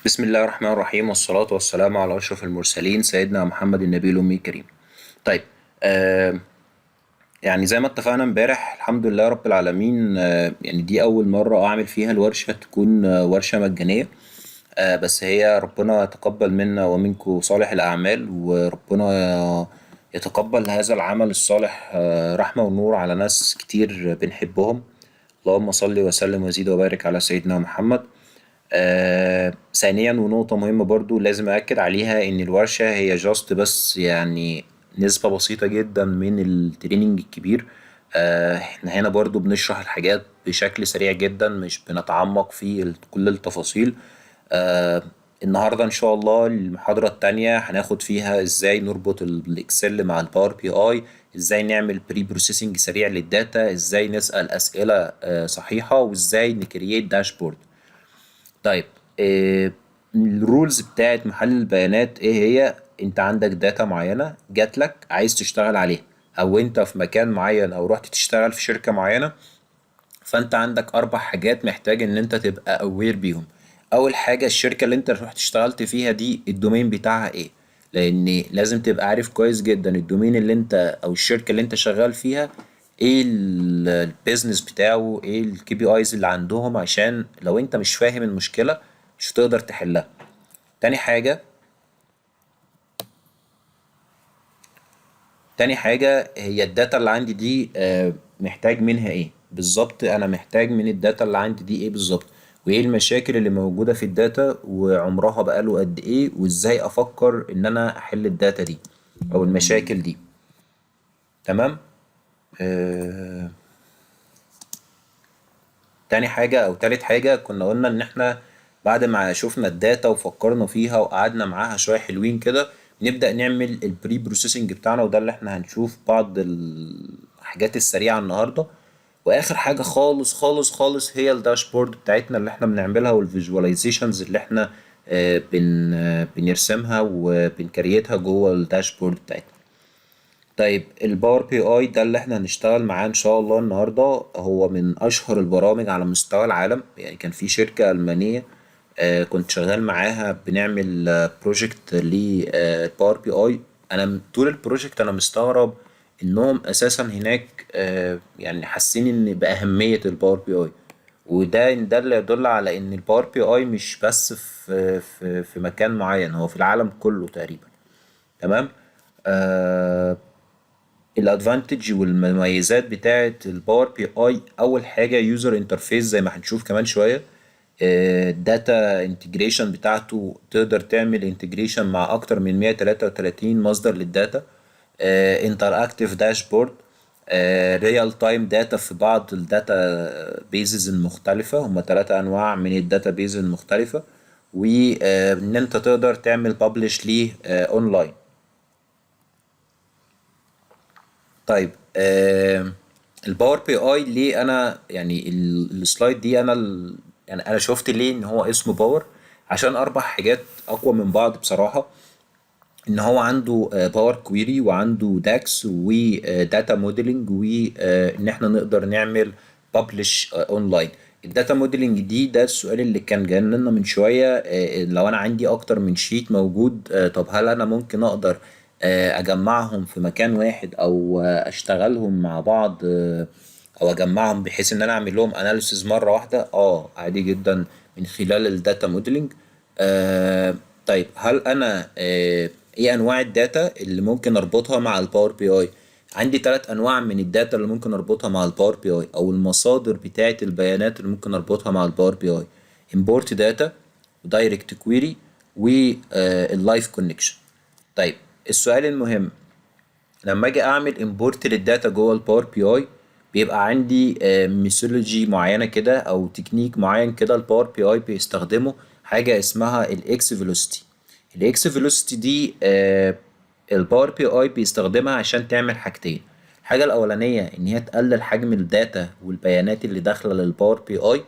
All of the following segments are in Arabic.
بسم الله الرحمن الرحيم والصلاة والسلام على أشرف المرسلين سيدنا محمد النبي الأمي الكريم. طيب. آه يعني زي ما اتفقنا امبارح الحمد لله رب العالمين، يعني دي أول مرة أعمل فيها الورشة تكون ورشة مجانية. بس هي ربنا يتقبل منا ومنكم صالح الأعمال، وربنا يتقبل هذا العمل الصالح رحمة ونور على ناس كتير بنحبهم. اللهم صل وسلم وزيد وبارك على سيدنا محمد. ثانيا ونقطة مهمة برضو لازم أأكد عليها إن الورشة هي جاست بس يعني نسبة بسيطة جدا من التريننج الكبير. احنا هنا برضو بنشرح الحاجات بشكل سريع جدا، مش بنتعمق في كل التفاصيل. آه النهاردة إن شاء الله المحاضرة التانية هناخد فيها إزاي نربط الإكسل مع الباور بي آي، إزاي نعمل بري بروسيسنج سريع للداتا، إزاي نسأل أسئلة صحيحة، وإزاي نكرييت داشبورد. طيب. آه، الرولز بتاعت محلل البيانات ايه هي؟ انت عندك داتا معينة جات لك عايز تشتغل عليها، او انت في مكان معين او رحت تشتغل في شركة معينة، فانت عندك اربع حاجات محتاج ان انت تبقى اوير بيهم. اول حاجة الشركة اللي انت رحت اشتغلت فيها دي الدومين بتاعها ايه، لان لازم تبقى عارف كويس جدا الدومين اللي انت او الشركة اللي انت شغال فيها ايه البيزنس بتاعه، ايه الكي بي ايز اللي عندهم، عشان لو انت مش فاهم المشكلة مش هتقدر تحلها. تاني حاجة تاني حاجة هي الداتا اللي عندي دي محتاج منها ايه بالظبط، انا محتاج من الداتا اللي عندي دي ايه بالظبط، وايه المشاكل اللي موجودة في الداتا وعمرها بقاله قد ايه، وازاي افكر ان انا احل الداتا دي او المشاكل دي. تمام. آه تاني حاجة أو تالت حاجة كنا قلنا إن إحنا بعد ما شفنا الداتا وفكرنا فيها وقعدنا معاها شوية حلوين كده نبدأ نعمل البري بروسيسنج بتاعنا، وده اللي إحنا هنشوف بعض الحاجات السريعة النهاردة. وآخر حاجة خالص خالص خالص هي الداشبورد بتاعتنا اللي إحنا بنعملها والفيجواليزيشنز اللي إحنا بنرسمها وبنكريتها جوه الداشبورد بتاعتنا. طيب الباور بي اي ده اللي احنا هنشتغل معاه ان شاء الله النهارده، هو من اشهر البرامج على مستوى العالم. يعني كان في شركة ألمانية كنت شغال معاها بنعمل بروجكت للباور بي اي. انا طول البروجكت انا مستغرب انهم اساسا هناك يعني حاسين ان باهمية الباور بي اي، وده اللي يدل على ان الباور بي اي مش بس في مكان معين، هو في العالم كله تقريبا. تمام. آه الادفانتج والمميزات بتاعه الباور بي اي، اول حاجه يوزر انترفيس زي ما هنشوف كمان شويه. الداتا انتجريشن بتاعته تقدر تعمل انتجريشن مع اكتر من 133 مصدر للداتا. انتراكتيف داشبورد. ريال تايم داتا في بعض الداتا بيزز المختلفة، هم ثلاثة انواع من الداتا بيز المختلفة، وان انت تقدر تعمل ببلش ليه اونلاين. طيب. الباور بي اي ليه انا يعني السلايد دي يعني انا شفت ليه ان هو اسمه باور، عشان اربع حاجات اقوى من بعض بصراحة. ان هو عنده باور كويري، وعنده داكس، وداتا موديلنج، وان احنا نقدر نعمل ببلش اونلاين. الداتا موديلنج دي ده السؤال اللي كان جانا من شوية. لو انا عندي اكتر من شيت موجود، طب هل انا ممكن اقدر اجمعهم في مكان واحد، او اشتغلهم مع بعض، او اجمعهم بحيث ان انا اعمل لهم اناليسز مرة واحدة؟ عادي جدا من خلال الداتا موديلنج. آه طيب هل انا ايه انواع الداتا اللي ممكن اربطها مع الباور بي اي؟ عندي ثلاث انواع من الداتا اللي ممكن اربطها مع الباور بي اي، او المصادر بتاعه البيانات اللي ممكن اربطها مع الباور بي اي: import داتا، ودايركت كويري، واللايف كونكشن. طيب السؤال المهم، لما اجي اعمل امبورت للداتا جوه الباور بي اي بيبقى عندي ميثولوجي معينه كده او تكنيك معين كده الباور بي اي بيستخدمه، حاجه اسمها الاكس فيلوسيتي. الاكس فيلوسيتي دي الباور بي اي بيستخدمها عشان تعمل حاجتين. الحاجه الاولانيه ان هي تقلل حجم الداتا والبيانات اللي داخله للباور بي اي،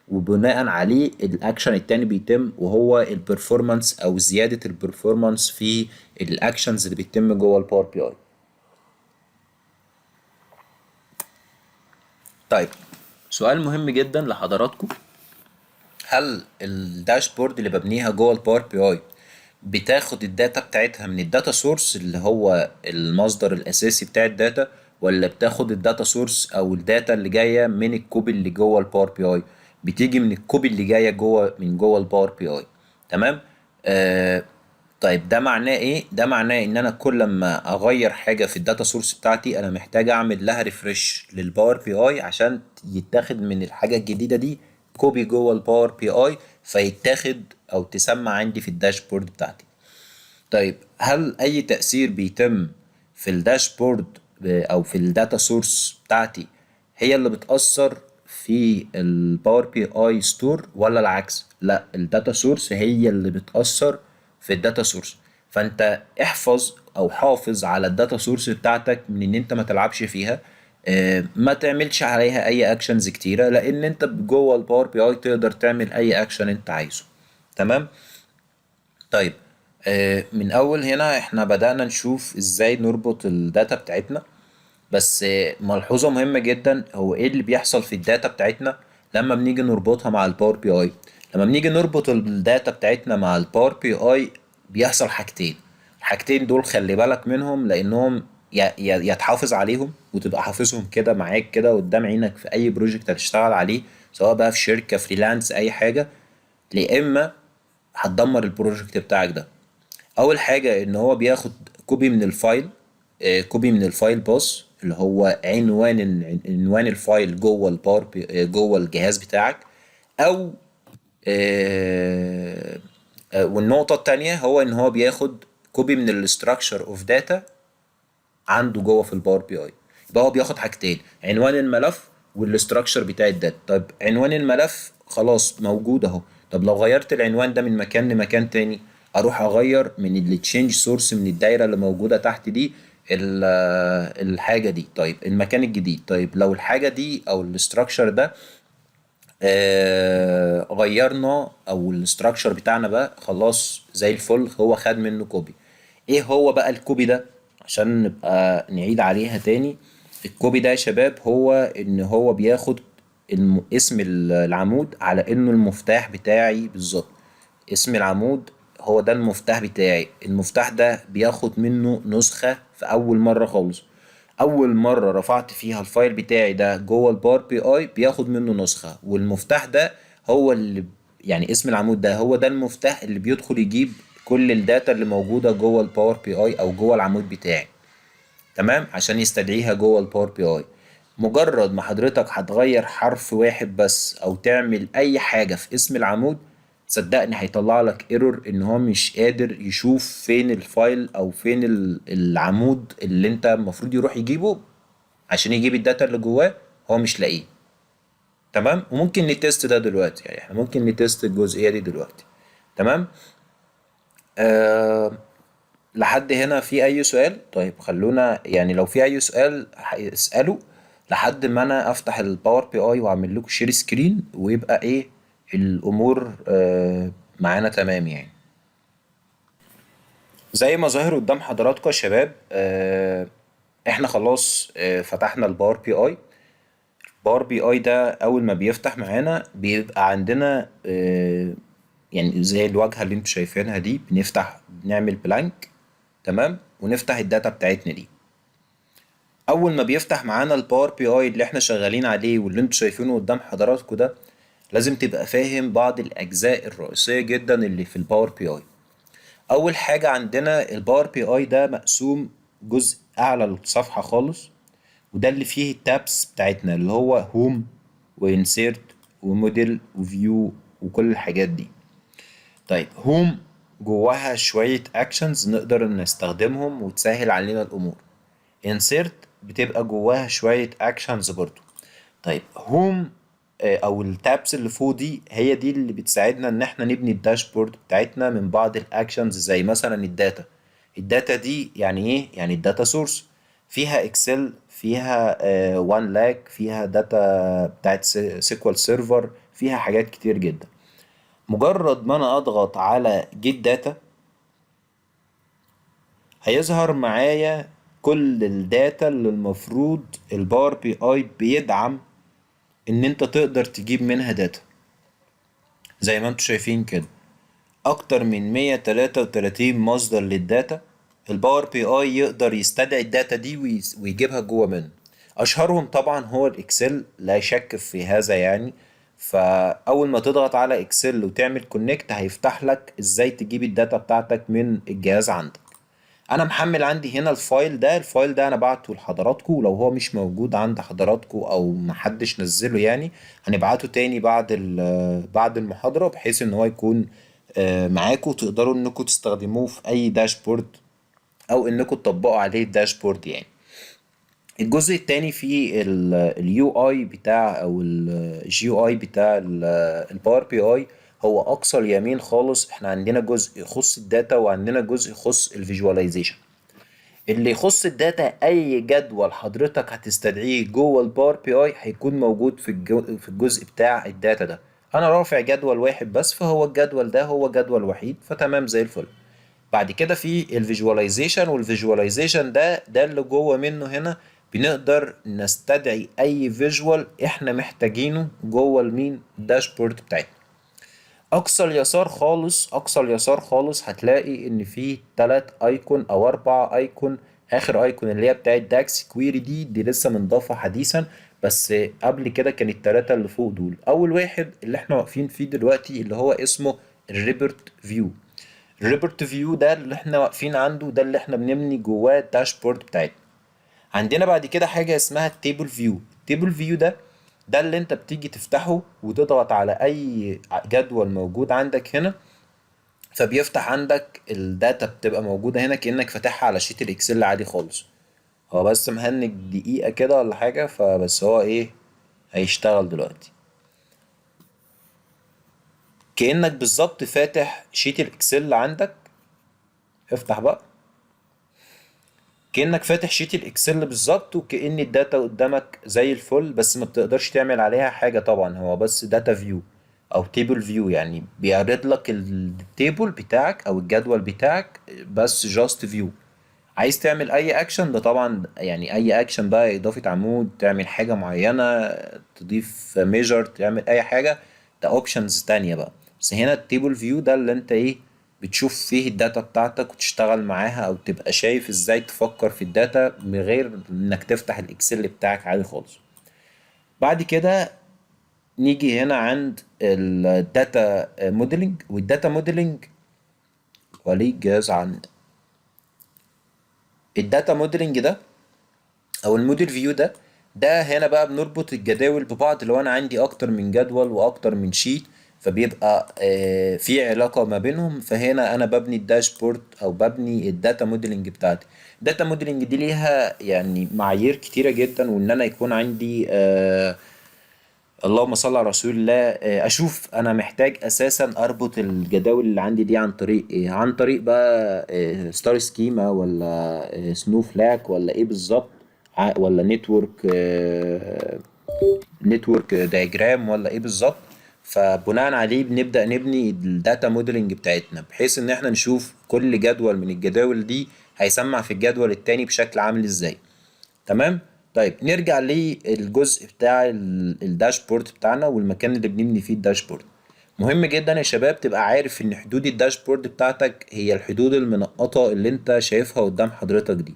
وبناء عليه الاكشن التاني بيتم وهو البرفورمانس او زياده البرفورمانس في الاكشنز اللي بيتم جوه الباور بي اي. طيب سؤال مهم جدا لحضراتكم، هل الداشبورد اللي ببنيها جوه الباور بي اي بتاخد الداتا بتاعتها من الداتا سورس اللي هو المصدر الاساسي بتاع الداتا، ولا بتاخد الداتا سورس او الداتا اللي جايه من الكوبي اللي جوه الباور بي اي؟ بتيجي من الكوبي اللي جايه جوه الباور بي اي. تمام. آه طيب ده معناه ايه؟ ده معناه ان انا كل ما اغير حاجه في الداتا سورس بتاعتي انا محتاج اعمل لها ريفرش للباور بي اي عشان يتاخد من الحاجه الجديده دي كوبي جوه الباور بي اي، فيتاخد او تسمع عندي في الداشبورد بتاعتي. طيب هل اي تأثير بيتم في الداشبورد او في الداتا سورس بتاعتي هي اللي بتأثر في الباور بي اي ستور، ولا العكس؟ لا، الداتا سورس هي اللي بتأثر في الداتا سورس. فانت احفظ او حافظ على الداتا سورس بتاعتك من ان انت ما تلعبش فيها. ما تعملش عليها اي اكشنز كتيرة، لان انت جوه الباور بي اي تقدر تعمل اي اكشن انت عايزه. تمام. طيب من اول هنا احنا بدأنا نشوف ازاي نربط الداتا بتاعتنا. بس ملحوظة مهمة جدا، هو ايه اللي بيحصل في الداتا بتاعتنا لما بنيجي نربطها مع الباور بي اي؟ لما بنيجي نربط الداتا بتاعتنا مع الباور بي اي بيحصل حاجتين. الحاجتين دول خلي بالك منهم، لانهم يا تحافظ عليهم وتبقى حافظهم كده معاك كده قدام عينك في اي بروجكت هتشتغل عليه، سواء بقى في شركة فريلانس اي حاجة، يا اما هتدمر البروجكت بتاعك ده. اول حاجه ان هو بياخد كوبي من الفايل، كوبي من الفايل باص اللي هو عنوان الفايل جوه الباور جوه الجهاز بتاعك. او والنقطه التانية هو ان هو بياخد كوبي من الاستراكشر اوف داتا عنده جوه في الباور بي اي. يبقى هو بياخد حاجتين، عنوان الملف والاستراكشر بتاع الداتا. طيب عنوان الملف خلاص موجود اهو، طب لو غيرت العنوان ده من مكان لمكان تاني، اروح اغير من التشينج سورس من الدايره اللي موجوده تحت دي الحاجه دي. طيب المكان الجديد، طيب لو الحاجه دي او الاستراكشر ده غيرنا او الاستراكشر بتاعنا بقى خلاص زي الفل، هو خد منه كوبي. ايه هو بقى الكوبي ده؟ عشان نبقى نعيد عليها تاني. الكوبي ده يا شباب هو ان هو بياخد اسم العمود على انه المفتاح بتاعي بالظبط. اسم العمود هو ده المفتاح بتاعي، المفتاح ده بياخد منه نسخة في اول مرة خالص. اول مرة رفعت فيها الفايل بتاعي ده جوه الباور بي اي بياخد منه نسخة، والمفتاح ده هو اللي يعني اسم العمود ده هو ده المفتاح اللي بيدخل يجيب كل الداتا اللي موجودة جوه الباور بي اي او جوه العمود بتاعي. تمام، عشان يستدعيها جوه الباور بي اي. مجرد ما حضرتك هتغير حرف واحد بس او تعمل اي حاجة في اسم العمود، صدقني هيطلع لك ايرور ان هو مش قادر يشوف فين الفايل او فين العمود اللي انت المفروض يروح يجيبه عشان يجيب الداتا اللي جواه، هو مش لاقيه. تمام، وممكن نتست ده دلوقتي، يعني احنا ممكن نتست الجزئية دي دلوقتي. تمام. آه لحد هنا في اي سؤال؟ طيب خلونا يعني لو في اي سؤال اسأله لحد ما انا افتح الباور بي اي واعمل لكم شير سكرين ويبقى ايه الامور معانا تمام يعني. زي ما ظاهر قدام حضراتكم يا شباب، احنا خلاص فتحنا الباور بي اي. باور بي اي ده اول ما بيفتح معانا بيبقى عندنا يعني زي الواجهة اللي انتوا شايفينها دي، بنفتح بنعمل بلانك. تمام، ونفتح الداتا بتاعتنا دي. اول ما بيفتح معانا الباور بي اي اللي احنا شغالين عليه واللي انتوا شايفينه قدام حضراتكم ده، لازم تبقى فاهم بعض الاجزاء الرئيسية جدا اللي في الباور بي اي. اول حاجة عندنا الباور بي اي ده مقسوم جزء اعلى الصفحة خالص، وده اللي فيه التابس بتاعتنا اللي هو هوم وانسيرت وموديل وفيو وكل الحاجات دي. طيب هوم جواها شوية اكشنز نقدر نستخدمهم وتسهل علينا الامور. انسيرت بتبقى جواها شوية اكشنز برضو. طيب هوم او التابس اللي فوق دي هي دي اللي بتساعدنا ان احنا نبني الداشبورد بتاعتنا من بعض الاكشنز، زي مثلا الداتا. الداتا دي يعني ايه؟ يعني الداتا سورس فيها اكسل، فيها وان لاك، فيها داتا بتاعت سيكوال سيرفر، فيها حاجات كتير جدا. مجرد ما انا اضغط على جيت داتا هيظهر معايا كل الداتا اللي المفروض الباور بي اي بيدعم ان انت تقدر تجيب منها داتا. زي ما انتم شايفين كده اكتر من 133 مصدر للداتا. الباور بي اي يقدر يستدعي الداتا دي ويجيبها جوه منه. اشهرهم طبعا هو الاكسل، لا شك في هذا يعني. فاول ما تضغط على اكسل وتعمل كونكت هيفتح لك ازاي تجيب الداتا بتاعتك من الجهاز عندك. انا محمل عندي هنا الفايل ده انا بعته لحضراتكم، لو هو مش موجود عند حضراتكم او محدش نزله يعني هنبعته تاني بعد المحاضرة، بحيث ان هو يكون معاكم تقدروا انكم تستخدموه في اي داشبورد او انكم تطبقوا عليه الداشبورد يعني. الجزء التاني في اليو اي بتاع او الجي يو اي بتاع الباور بي اي هو اقصى اليمين خالص. احنا عندنا جزء يخص الداتا وعندنا جزء يخص الفيجواليزيشن. اللي يخص الداتا اي جدول حضرتك هتستدعيه جوه الباور بي اي هيكون موجود في الجزء بتاع الداتا ده. انا رافع جدول واحد بس، فهو الجدول ده هو جدول وحيد، فتمام زي الفل. بعد كده في الفيجواليزيشن، والفيجواليزيشن ده اللي جوه منه هنا بنقدر نستدعي اي فيجوال احنا محتاجينه جوه المين الداشبورد بتاعتنا. اقصى اليسار خالص هتلاقي ان فيه 3 ايكون او 4 ايكون. اخر ايكون اللي هي بتاعت داكس كويري دي لسه منضافة حديثا، بس قبل كده كانت التلاتة اللي فوق دول. اول واحد اللي احنا واقفين فيه دلوقتي اللي هو اسمه الريبورت فيو. الريبورت فيو ده اللي احنا واقفين عنده، ده اللي احنا بنبني جواه الداشبورد بتاعتنا. عندنا بعد كده حاجة اسمها التيبل فيو. التيبل فيو ده اللي انت بتيجي تفتحه وتضغط على اي جدول موجود عندك هنا، فبيفتح عندك الداتا بتبقى موجودة هنا كأنك فاتحها على شيت الاكسل عادي خالص. هو بس مهنج دقيقة كده ولا حاجة، فبس هو ايه هيشتغل دلوقتي. كأنك بالظبط فاتح شيت الاكسل عندك. افتح بقى. كأنك فاتح شيت الاكسل بالظبط، وكأن الداتا قدامك زي الفل، بس ما بتقدرش تعمل عليها حاجة طبعا، هو بس داتا فيو او تيبل فيو، يعني بيعرض لك التيبل بتاعك او الجدول بتاعك بس جاست فيو. عايز تعمل اي اكشن ده طبعا، يعني اي اكشن بقى، اضافة عمود، تعمل حاجة معينة، تضيف ميجر، تعمل اي حاجة، ده اوبشنز تانية بقى. بس هنا التيبل فيو ده اللي انت ايه بتشوف فيه الداتا بتاعتك وتشتغل معاها، او تبقى شايف ازاي تفكر في الداتا من غير انك تفتح الاكسل بتاعك عادي خالص. بعد كده نيجي هنا عند الداتا موديلنج. والداتا موديلنج وليه جهاز عن الداتا موديلنج ده او الموديل فيو ده هنا بقى بنربط الجداول ببعض. لو انا عندي اكتر من جدول واكتر من شيت فبيبقى في علاقة ما بينهم، فهنا انا ببني الداشبورد او ببني الداتا موديلنج بتاعتي. الداتا موديلنج دي ليها يعني معايير كتيرة جدا، وان انا يكون عندي اللهم صل على رسول الله اشوف انا محتاج اساسا اربط الجداول اللي عندي دي عن طريق ايه، عن طريق بقى ستار سكيما ولا سنو فلاك ولا ايه بالظبط، ولا نتورك دايجرام ولا ايه بالظبط. فبناء عليه بنبدأ نبني الداتا موديلنج بتاعتنا، بحيث ان احنا نشوف كل جدول من الجداول دي هيسمع في الجدول التاني بشكل عامل ازاي. تمام. طيب نرجع للجزء بتاع الداشبورد بتاعنا والمكان اللي بنبني فيه الداشبورد. مهم جدا يا شباب تبقى عارف ان حدود الداشبورد بتاعتك هي الحدود المنقطة اللي انت شايفها قدام حضرتك دي.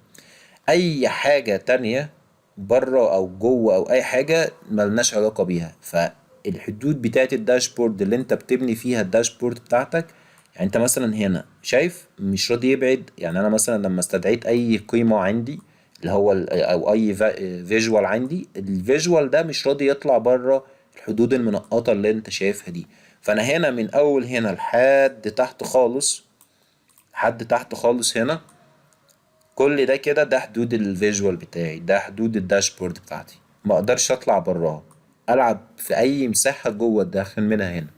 اي حاجة تانية بره او جوه او اي حاجة ملناش علاقة بيها. فالحدود بتاعت الداشبورد اللي انت بتبني فيها الداشبورد بتاعتك، يعني انت مثلا هنا شايف مش راضي يبعد. يعني انا مثلا لما استدعيت اي قيمة عندي اللي هو او اي فيجوال عندي، الفيجوال ده مش راضي يطلع بره الحدود المنقطة اللي انت شايفها دي. فانا هنا من اول هنا لحد تحت خالص، لحد تحت خالص هنا، كل ده كده ده حدود الفيجوال بتاعي، ده حدود الداشبورد بتاعتي، ما اقدرش اطلع براها العب في اي مساحة جوه الداخل منها هنا.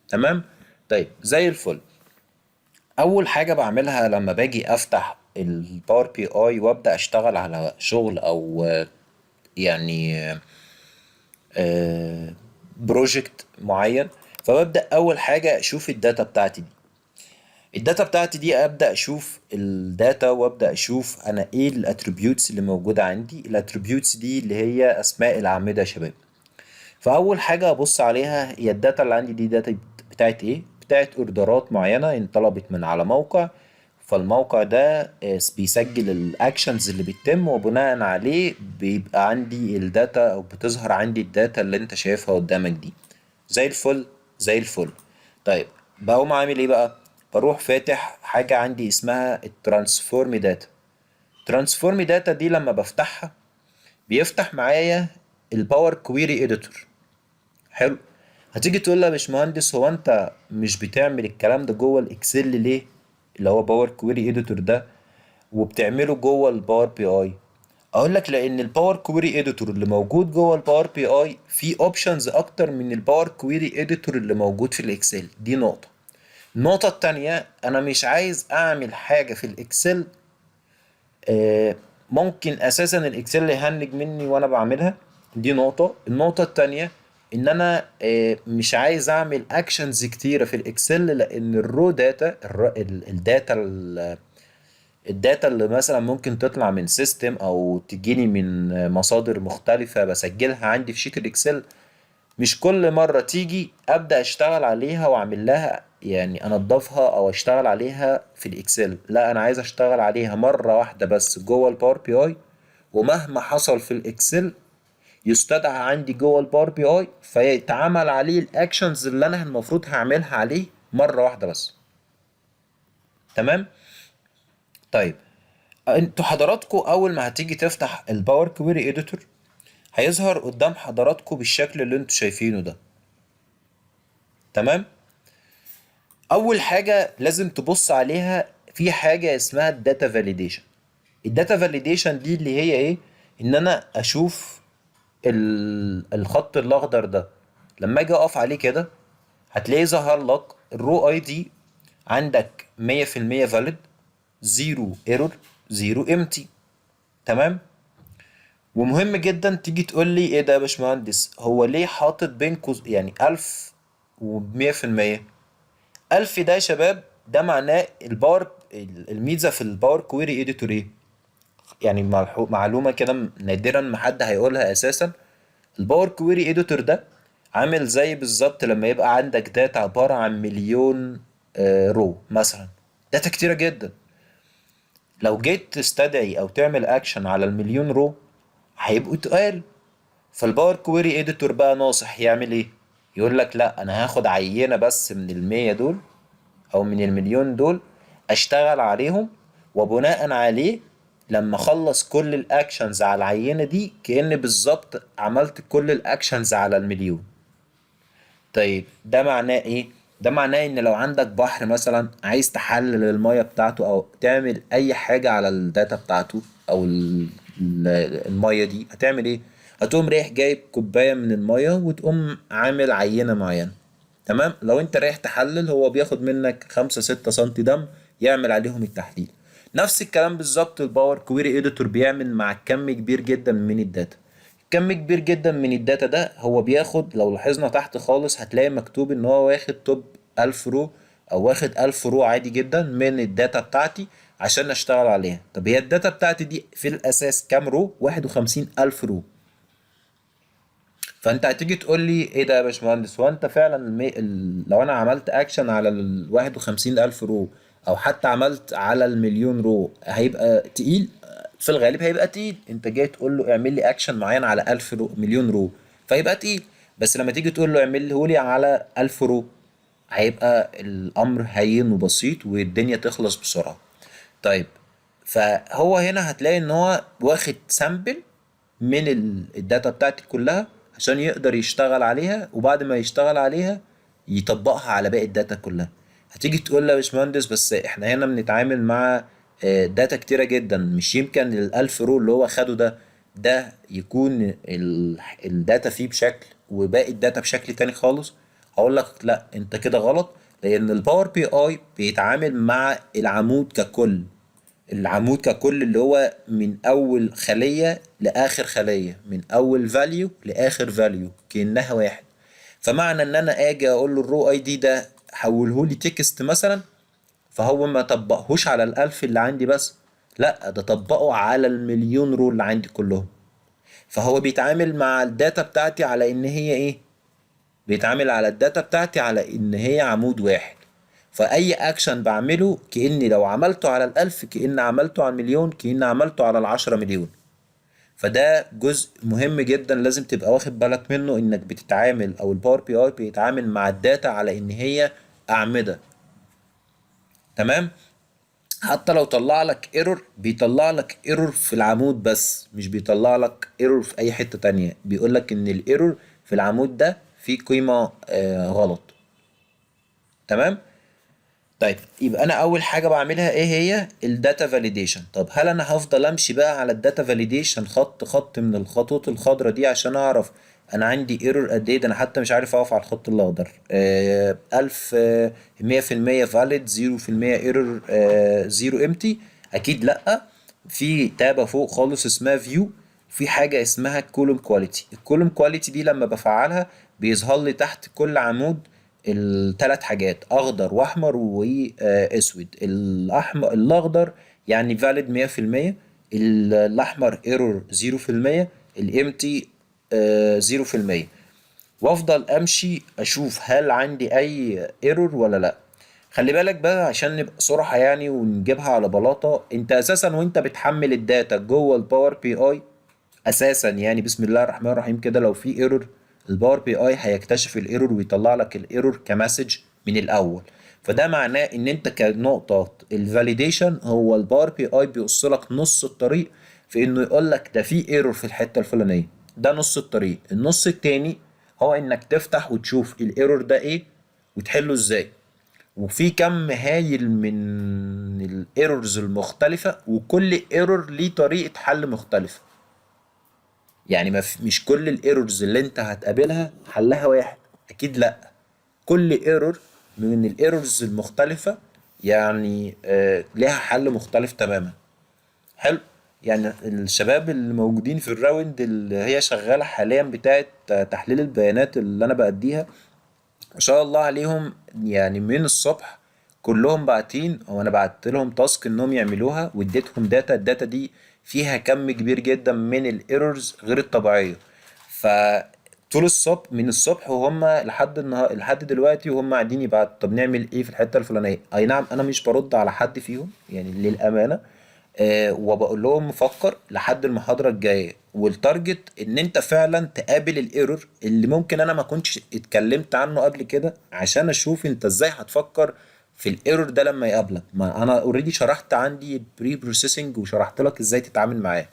تمام. طيب زي الفل. اول حاجة بعملها لما باجي افتح الباور بي اي وابدا اشتغل على شغل او يعني بروجكت معين، فببدا اول حاجة اشوف الداتا بتاعتي دي. الداتا بتاعتي دي ابدا اشوف الداتا وابدا اشوف انا ايه الاتريبيوتس اللي موجوده عندي. الاتريبيوتس دي اللي هي اسماء الاعمده يا شباب. فاول حاجه ابص عليها هي الداتا اللي عندي دي، داتا بتاعت ايه؟ بتاعت اوردرات معينة انطلبت من على موقع، فالموقع ده بيسجل الاكشنز اللي بتتم، وبناء عليه بيبقى عندي الداتا او بتظهر عندي الداتا اللي انت شايفها قدامك دي. زي الفل، زي الفل. طيب بقوم عامل ايه بقى؟ بروح فاتح حاجة عندي اسمها الترانسفورم داتا. ترانسفورم داتا دي لما بفتحها بيفتح معايا الباور كويري اديتور. حلو. هتيجي تقول لي يا باشمهندس، هو انت مش بتعمل الكلام ده جوه الاكسل ليه؟ اللي هو باور كويري اديتور ده، وبتعمله جوه الباور بي اي. اقول لك لان الباور كويري اديتور اللي موجود جوه الباور بي اي فيه اوبشنز اكتر من الباور كويري اديتور اللي موجود في الاكسل. دي نقطة. النقطة التانية، انا مش عايز اعمل حاجة في الاكسل ممكن اساسا الاكسل يهنج مني وانا بعملها. دي نقطة. النقطة التانية ان انا مش عايز اعمل اكشنز كتيرة في الاكسل، لان الرو داتا الداتا الداتا اللي مثلا ممكن تطلع من سيستم او تجيني من مصادر مختلفة بسجلها عندي في شيت الاكسل، مش كل مرة تيجي ابدأ اشتغل عليها واعمل لها يعني انضفها او اشتغل عليها في الاكسل. لا، انا عايز اشتغل عليها مرة واحدة بس جوه الباور بي اي، ومهما حصل في الاكسل يستدعى عندي جوه الباور بي اي فيتعمل عليه الاكشنز اللي انا المفروض هعملها عليه مرة واحدة بس. تمام. طيب انتوا حضراتكم اول ما هتيجي تفتح الباور كويري اديتور هيظهر قدام حضراتكم بالشكل اللي انتوا شايفينه ده. تمام. اول حاجه لازم تبص عليها في حاجه اسمها الداتا فاليديشن. الداتا فاليديشن دي اللي هي ايه؟ ان انا اشوف الخط الاخضر ده لما اجي اقف عليه كده هتلاقيه ظهر لك الرو اي دي عندك 100% فاليد، زيرو ايرور، زيرو امتي. تمام. ومهم جدا تيجي تقول لي ايه ده يا باشمهندس، هو ليه حاطط بين يعني 1000 و100%؟ 1000 ده يا شباب ده معناه الباور الميزة في الباور كويري اديتور ايه؟ يعني معلومة كده نادرا ما حد هيقولها اساسا. الباور كويري اديتور ده عامل زي بالظبط لما يبقى عندك داتا عبارة عن مليون رو مثلا، داتا كتيرة جدا. لو جيت تستدعي او تعمل اكشن على المليون رو هيبقوا تقال. فالباور كويري اديتور بقى ناصح يعمل ايه؟ يقول لك لا، انا هاخد عينة بس من المية دول او من المليون دول اشتغل عليهم، وبناء عليه لما اخلص كل الاكشنز على العينة دي كأن بالظبط عملت كل الاكشنز على المليون. طيب ده معناه ايه؟ ده معناه ان لو عندك بحر مثلا عايز تحلل المية بتاعته او تعمل اي حاجة على الداتا بتاعته او المية دي، هتعمل ايه؟ هتقوم رايح جايب كوباية من المية وتقوم عامل عينة معينة. تمام. لو انت رايح تحلل هو بياخد منك 5 6 سنتي دم يعمل عليهم التحليل. نفس الكلام بالظبط الباور كويري اديتور بيعمل مع كم كبير جدا من الداتا. كم كبير جدا من الداتا ده هو بياخد، لو لاحظنا تحت خالص هتلاقي مكتوب ان هو واخد توب 1000 رو او واخد 1000 رو عادي جدا من الداتا بتاعتي عشان اشتغل عليها. طب هي الداتا بتاعتي دي في الاساس كام رو؟ 51000 رو. فانت هتيجي تقول لي ايه ده يا باشمهندس، هو انت فعلا لو انا عملت اكشن على ال 51000 رو او حتى عملت على المليون رو هيبقى تقيل؟ في الغالب هيبقى تقيل. انت جاي تقول له اعمل لي اكشن معين على 1000 رو مليون رو فيبقى تقيل. بس لما تيجي تقول له اعمله لي على 1000 رو هيبقى الامر هين وبسيط والدنيا تخلص بسرعة. طيب فهو هنا هتلاقي ان هو واخد سامبل من الداتا بتاعتي كلها عشان يقدر يشتغل عليها، وبعد ما يشتغل عليها يطبقها على باقي الداتا كلها. هتيجي تقول لي يا باشمهندس بس احنا هنا بنتعامل مع داتا كتيرة جدا، مش يمكن الألف رو اللي هو خده ده يكون الداتا فيه بشكل وباقي الداتا بشكل تاني خالص؟ هقول لك لا، انت كده غلط. لان الباور بي اي بيتعامل مع العمود ككل. العمود ككل اللي هو من اول خلية لاخر خلية، من اول فاليو لاخر فاليو كأنها واحد. فمعنى ان انا اجي اقول له الرو اي دي ده حوله لي تكست مثلا، فهو ما طبقهوش على الالف اللي عندي بس، لا ده طبقه على المليون رو اللي عندي كلهم. فهو بيتعامل مع الداتا بتاعتي على ان هي ايه؟ بيتعامل على الداتا بتاعتي على ان هي عمود واحد. فاي اكشن بعمله كاني لو عملته على الالف، كأن عملته على المليون، كأن عملته على العشرة مليون. فده جزء مهم جدا لازم تبقى واخد بالك منه، انك بتتعامل او الباور بي اي بيتعامل مع الداتا على ان هي اعمدة. تمام. حتى لو طلع لك ايرور، بيطلع لك ايرور في العمود بس، مش بيطلع لك ايرور في اي حتة تانية. بيقول لك ان الايرور في العمود ده فيه قيمة غلط. تمام. طيب يبقى انا اول حاجه بعملها ايه؟ هي الداتا فاليديشن. طب هل انا هفضل امشي بقى على الداتا فاليديشن خط خط من الخطوط الخضراء دي عشان اعرف انا عندي ايرور قد ايه؟ ده انا حتى مش عارف اقف على الخط الاخضر. 1000 100% فاليد، 0% ايرور، 0 امتي. اكيد لا. في تابة فوق خالص اسمها فيو، في حاجة اسمها كولوم كواليتي. الكولوم كواليتي دي لما بفعلها بيظهر لي تحت كل عمود الثلاث حاجات: اخضر واحمر واسود. الاحمر الاخضر يعني فاليد 100%، الاحمر ايرور 0%، الامتي 0%. وافضل امشي اشوف هل عندي اي ايرور ولا لا. خلي بالك بقى عشان نبقى صراحة يعني ونجيبها على بلاطة، انت اساسا وانت بتحمل الداتا جوه الباور بي اي، اساسا يعني بسم الله الرحمن الرحيم كده، لو في ايرور الباور بي اي هيكتشف الايرور ويطلع لك الايرور كمسج من الاول. فده معناه ان انت كنقطة الفاليديشن، هو الباور بي اي بيوصل لك نص الطريق في انه يقول لك ده في ايرور في الحتة الفلانية. ده نص الطريق. النص التاني هو انك تفتح وتشوف الايرور ده ايه وتحله ازاي. وفي كم هايل من الايرورز المختلفة، وكل ايرور ليه طريقة حل مختلفة. يعني ما في مش كل الايرورز اللي انت هتقابلها حلها واحد، اكيد لا. كل ايرور من الايرورز المختلفة يعني ليها حل مختلف تماما. حلو. يعني الشباب اللي موجودين في الراوند اللي هي شغالة حاليا بتاعت تحليل البيانات اللي انا بأديها، ما شاء الله عليهم، يعني من الصبح كلهم باعتين، او انا بعت لهم تاسك انهم يعملوها واديتهم داتا. الداتا دي فيها كم كبير جدا من الايرورز غير الطبيعيه. فطول الصبح من الصبح وهم لحد النهار لحد دلوقتي وهم قاعدين يبعتوا طب نعمل ايه في الحته الفلانيه. اي نعم انا مش برد على حد فيهم يعني للامانه، وبقول لهم مفكر لحد المحاضرة الجاية، والتارجت ان انت فعلا تقابل الايرور اللي ممكن انا ما كنتش اتكلمت عنه قبل كده، عشان اشوف انت ازاي هتفكر في الايرور ده لما يقابلك. ما انا اوريدي شرحت عندي بري بروسيسنج وشرحت لك ازاي تتعامل معاه.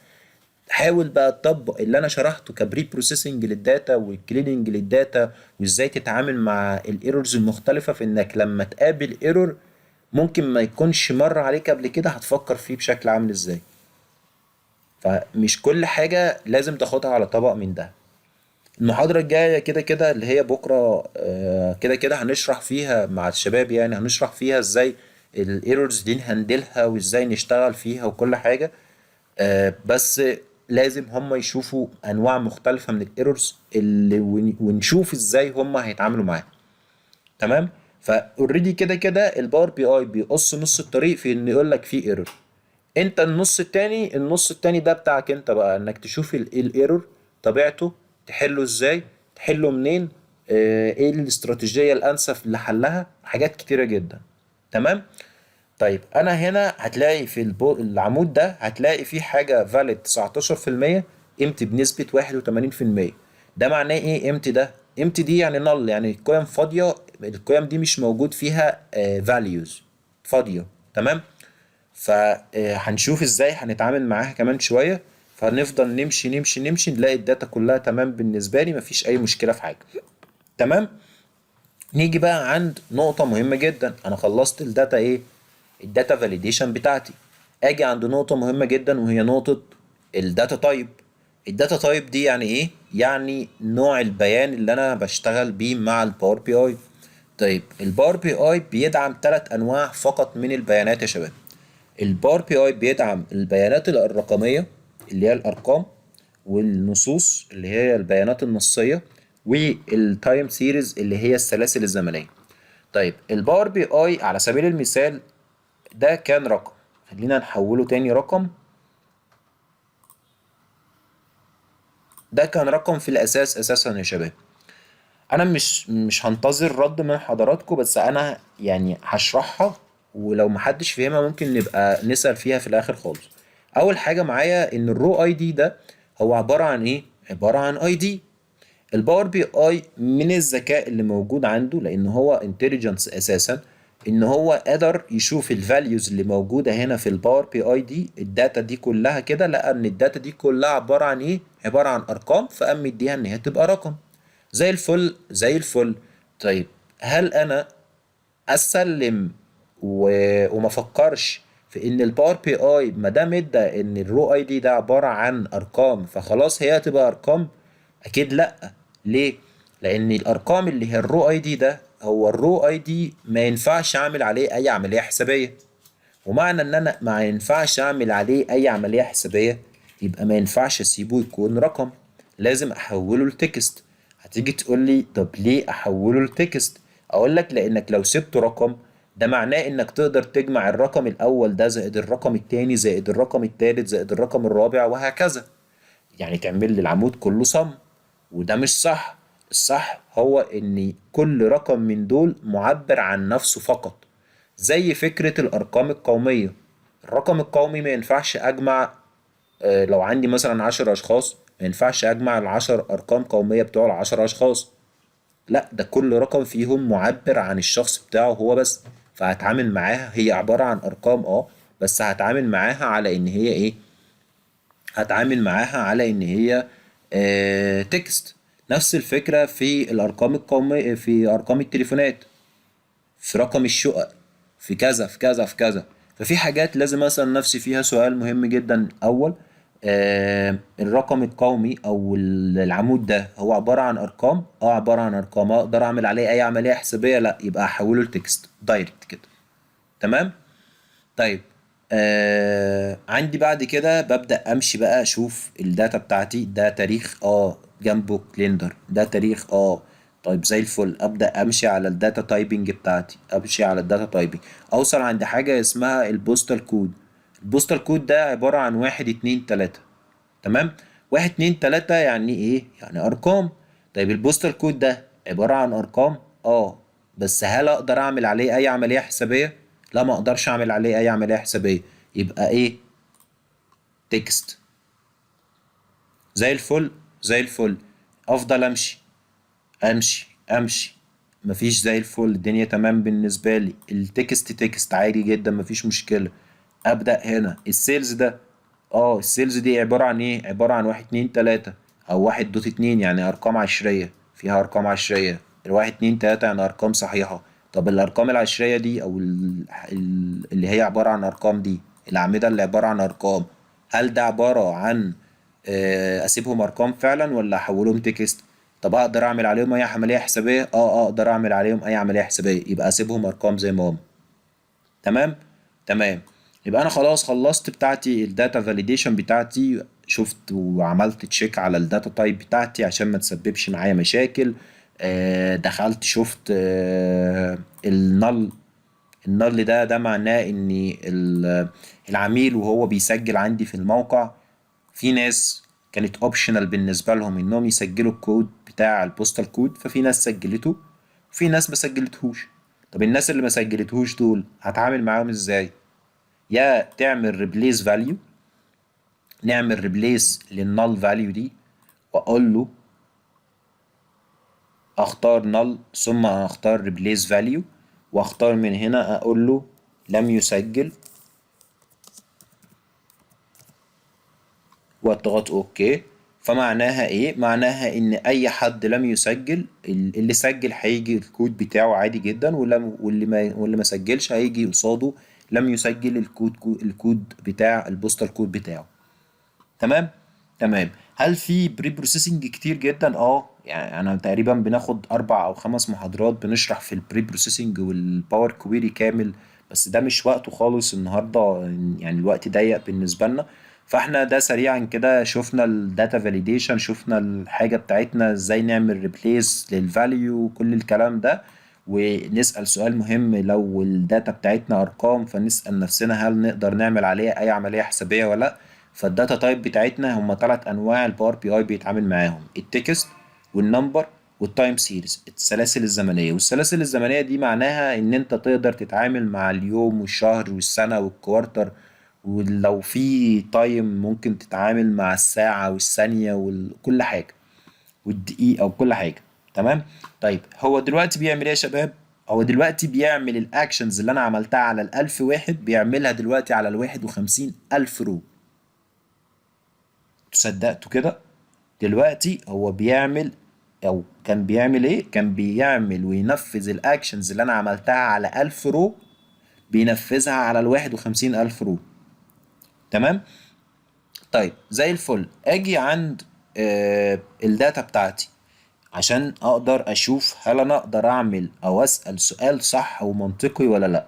حاول بقى تطبق اللي انا شرحته كبري بروسيسنج للداتا والكليننج للداتا، وازاي تتعامل مع الايرورز المختلفة، في انك لما تقابل ايرور ممكن ما يكونش مر عليك قبل كده هتفكر فيه بشكل عامل ازاي. فمش كل حاجة لازم تاخدها على طبق من ده. المحاضرة الجاية كده كده اللي هي بكرة كده كده هنشرح فيها مع الشباب، يعني هنشرح فيها ازاي الايرورز دي نهندلها وازاي نشتغل فيها وكل حاجة. بس لازم هم يشوفوا انواع مختلفة من الايرورز اللي ونشوف ازاي هم هيتعاملوا معاها. تمام. فاوريدي كده كده الباور بي اي بيقص نص الطريق في انه يقول لك في ايرور. انت النص التاني، النص التاني ده بتاعك انت بقى، انك تشوف الايرور طبيعته، تحله ازاي، تحله منين، ايه الاستراتيجية الانسب لحلها، حاجات كتيرة جدا. تمام. طيب انا هنا هتلاقي في العمود ده هتلاقي فيه حاجة فاليد 19%، امتي بنسبة 81%. ده معناه ايه امتي ده؟ امتي دي يعني نل، يعني القيم فاضية، القيم دي مش موجود فيها values، فاضية. تمام. فهنشوف ازاي هنتعامل معاها كمان شوية. فنفضل نمشي نمشي نمشي نلاقي الداتا كلها تمام بالنسبة لي، مفيش أي مشكلة في حاجة. تمام. نيجي بقى عند نقطة مهمة جدا. أنا خلصت الداتا إيه؟ الداتا فاليديشن بتاعتي. أجي عند نقطة مهمة جدا وهي نقطة الداتا تايب. الداتا تايب دي يعني إيه؟ يعني نوع البيان اللي أنا بشتغل بيه مع الباور بي أي. طيب الباور بي أي بيدعم ثلاث أنواع فقط من البيانات يا شباب. الباور بي اي بيدعم البيانات الرقمية اللي هي الأرقام، والنصوص اللي هي البيانات النصية، والتايم سيريز اللي هي السلاسل الزمنية. طيب الباور بي اي على سبيل المثال ده كان رقم، خلينا نحوله تاني رقم. ده كان رقم في الأساس أساسا يا شباب. انا مش هنتظر رد من حضراتكم، بس انا يعني هشرحها، ولو محدش فهمها ممكن نبقى نسأل فيها في الاخر خالص. اول حاجة معايا ان الرو اي دي ده هو عبارة عن ايه؟ عبارة عن اي دي. الباور بي اي من الذكاء اللي موجود عنده، لان هو انتليجنس اساسا، ان هو قدر يشوف الفاليوز اللي موجوده هنا في الباور بي اي دي، الداتا دي كلها كده، لقى ان الداتا دي كلها عباره عن ايه؟ عباره عن ارقام، فقام مديها ان هي تبقى رقم. زي الفل زي الفل. طيب، هل انا اسلم وما افكرش في ان الباور بي اي ما دام ادى ان الرو اي دي ده عباره عن ارقام فخلاص هي هتبقى ارقام؟ اكيد لا. ليه؟ لان الارقام اللي هي الرو اي دي ده، هو الرو اي دي ما ينفعش اعمل عليه اي عمليه حسابيه. ومعنى ان انا ما ينفعش اعمل عليه اي عمليه حسابيه، يبقى ما ينفعش اسيبه يكون رقم، لازم احوله لتكست. هتيجي تقول لي طب ليه احوله لتكست؟ اقول لك لانك لو سبته رقم، ده معناه انك تقدر تجمع الرقم الاول ده زائد الرقم التاني زائد الرقم التالت زائد الرقم الرابع وهكذا، يعني تعمل لي العمود كله صم. وده مش صح. الصح هو ان كل رقم من دول معبر عن نفسه فقط. زي فكرة الارقام القومية. الرقم القومي ما ينفعش اجمع، لو عندي مثلا 10 اشخاص ما ينفعش اجمع ال10 ارقام قومية بتوع ال10 اشخاص. لا، ده كل رقم فيهم معبر عن الشخص بتاعه هو بس. فهتعامل معاها هي عبارة عن ارقام، بس هتعامل معاها على ان هي ايه؟ هتعامل معاها على ان هي تكست. نفس الفكرة في الارقام القومية، في ارقام التليفونات، في رقم الشقق، في كذا في كذا في كذا. ففي حاجات لازم اسال نفسي فيها سؤال مهم جدا. اول، الرقم القومي او العمود ده هو عباره عن ارقام؟ عباره عن ارقام. اقدر اعمل عليه اي عمليه حسابيه؟ لا، يبقى احوله لتكست دايركت كده. تمام. طيب، عندي بعد كده ببدأ امشي بقى اشوف الداتا بتاعتي. ده تاريخ جنبه كليندر، ده تاريخ طيب زي الفل. ابدأ امشي على الداتا تايبنج بتاعتي، امشي على الداتا تايبنج، اوصل عند حاجة اسمها البوستال كود. البوستال كود ده عبارة عن 1 2 3. تمام. 1 2 3 يعني ايه؟ يعني ارقام. طيب البوستال كود ده عبارة عن ارقام، بس هل اقدر اعمل عليه اي عملية حسابية؟ لا، ما اقدرش اعمل عليه اي عملية حسابية. يبقى ايه؟ تكست. زي الفل زي الفل. افضل امشي امشي امشي، مفيش زي الفل، الدنيا تمام بالنسبة لي، التكست تكست عادي جدا مفيش مشكلة. ابدأ هنا السيلز ده. السيلز دي عبارة عن ايه؟ عبارة عن 1 2 3، او 1.2، يعني ارقام عشرية، فيها ارقام عشرية. ال1 2 3 يعني ارقام صحيحة. طب الارقام العشرية دي او اللي هي عبارة عن ارقام دي، الاعمدة اللي عبارة عن ارقام، هل ده عبارة عن اسيبهم ارقام فعلا ولا احولهم تكست؟ طب اقدر اعمل عليهم اي عملية حسابية؟ اقدر اعمل عليهم اي عملية حسابية، يبقى اسيبهم ارقام زي ما هم. تمام. تمام. يبقى انا خلاص خلصت بتاعتي الداتا فاليديشن بتاعتي، شفت وعملت تشيك على الداتا تايب بتاعتي عشان ما تسببش معايا مشاكل. دخلت شفت النل. النل ده معناه ان العميل وهو بيسجل عندي في الموقع، في ناس كانت اوبشنال بالنسبة لهم انهم يسجلوا الكود بتاع البوستال كود، ففي ناس سجلته وفي ناس ما سجلتهوش. طب الناس اللي ما سجلتهوش دول هتعامل معاهم ازاي؟ يا تعمل ريبليس فاليو، نعمل ريبليس للنال فاليو دي، واقول له اختار نال ثم اختار ريبليس فاليو، واختار من هنا اقول له لم يسجل، واضغط اوكي. فمعناها ايه؟ معناها ان اي حد لم يسجل، اللي سجل هيجي الكود بتاعه عادي جدا، واللي ما سجلش هيجي قصاده لم يسجل الكود بتاع البوستال كود بتاعه. تمام. تمام. هل في بري بروسيسنج كتير جدا؟ يعني انا تقريبا بناخد 4 او 5 محاضرات بنشرح في البري بروسيسنج والباور كويري كامل، بس ده مش وقته خالص النهارده، يعني الوقت ضيق بالنسبه لنا. فاحنا ده سريعا كده شفنا الداتا فاليديشن، شفنا الحاجه بتاعتنا ازاي نعمل ريبليس للفاليو وكل الكلام ده. ونسأل سؤال مهم، لو الداتا بتاعتنا ارقام فنسأل نفسنا هل نقدر نعمل عليها اي عمليه حسابيه ولا لا. فالداتا تايب بتاعتنا هم 3 انواع الباور بي اي بيتعامل معاهم: التكست والنمبر والتايم سيريز السلاسل الزمنيه. والسلاسل الزمنيه دي معناها ان انت تقدر تتعامل مع اليوم والشهر والسنه والكوارتر، ولو في تايم ممكن تتعامل مع الساعه والثانيه وكل حاجه والدقيقه وكل حاجه. تمام. طيب هو دلوقتي بيعمل ايه يا شباب؟ هو دلوقتي بيعمل الاكشنز اللي انا عملتها على الألف واحد بيعملها دلوقتي على ال51,000 رو. تصدقتوا كده؟ دلوقتي هو بيعمل، او كان بيعمل ايه؟ كان بيعمل وينفذ الاكشنز اللي انا عملتها على 1000 رو، بينفذها على ال51,000 رو. تمام. طيب زي الفل. اجي عند الداتا بتاعتي عشان اقدر اشوف هل انا اقدر اعمل او اسأل سؤال صح ومنطقي ولا لا.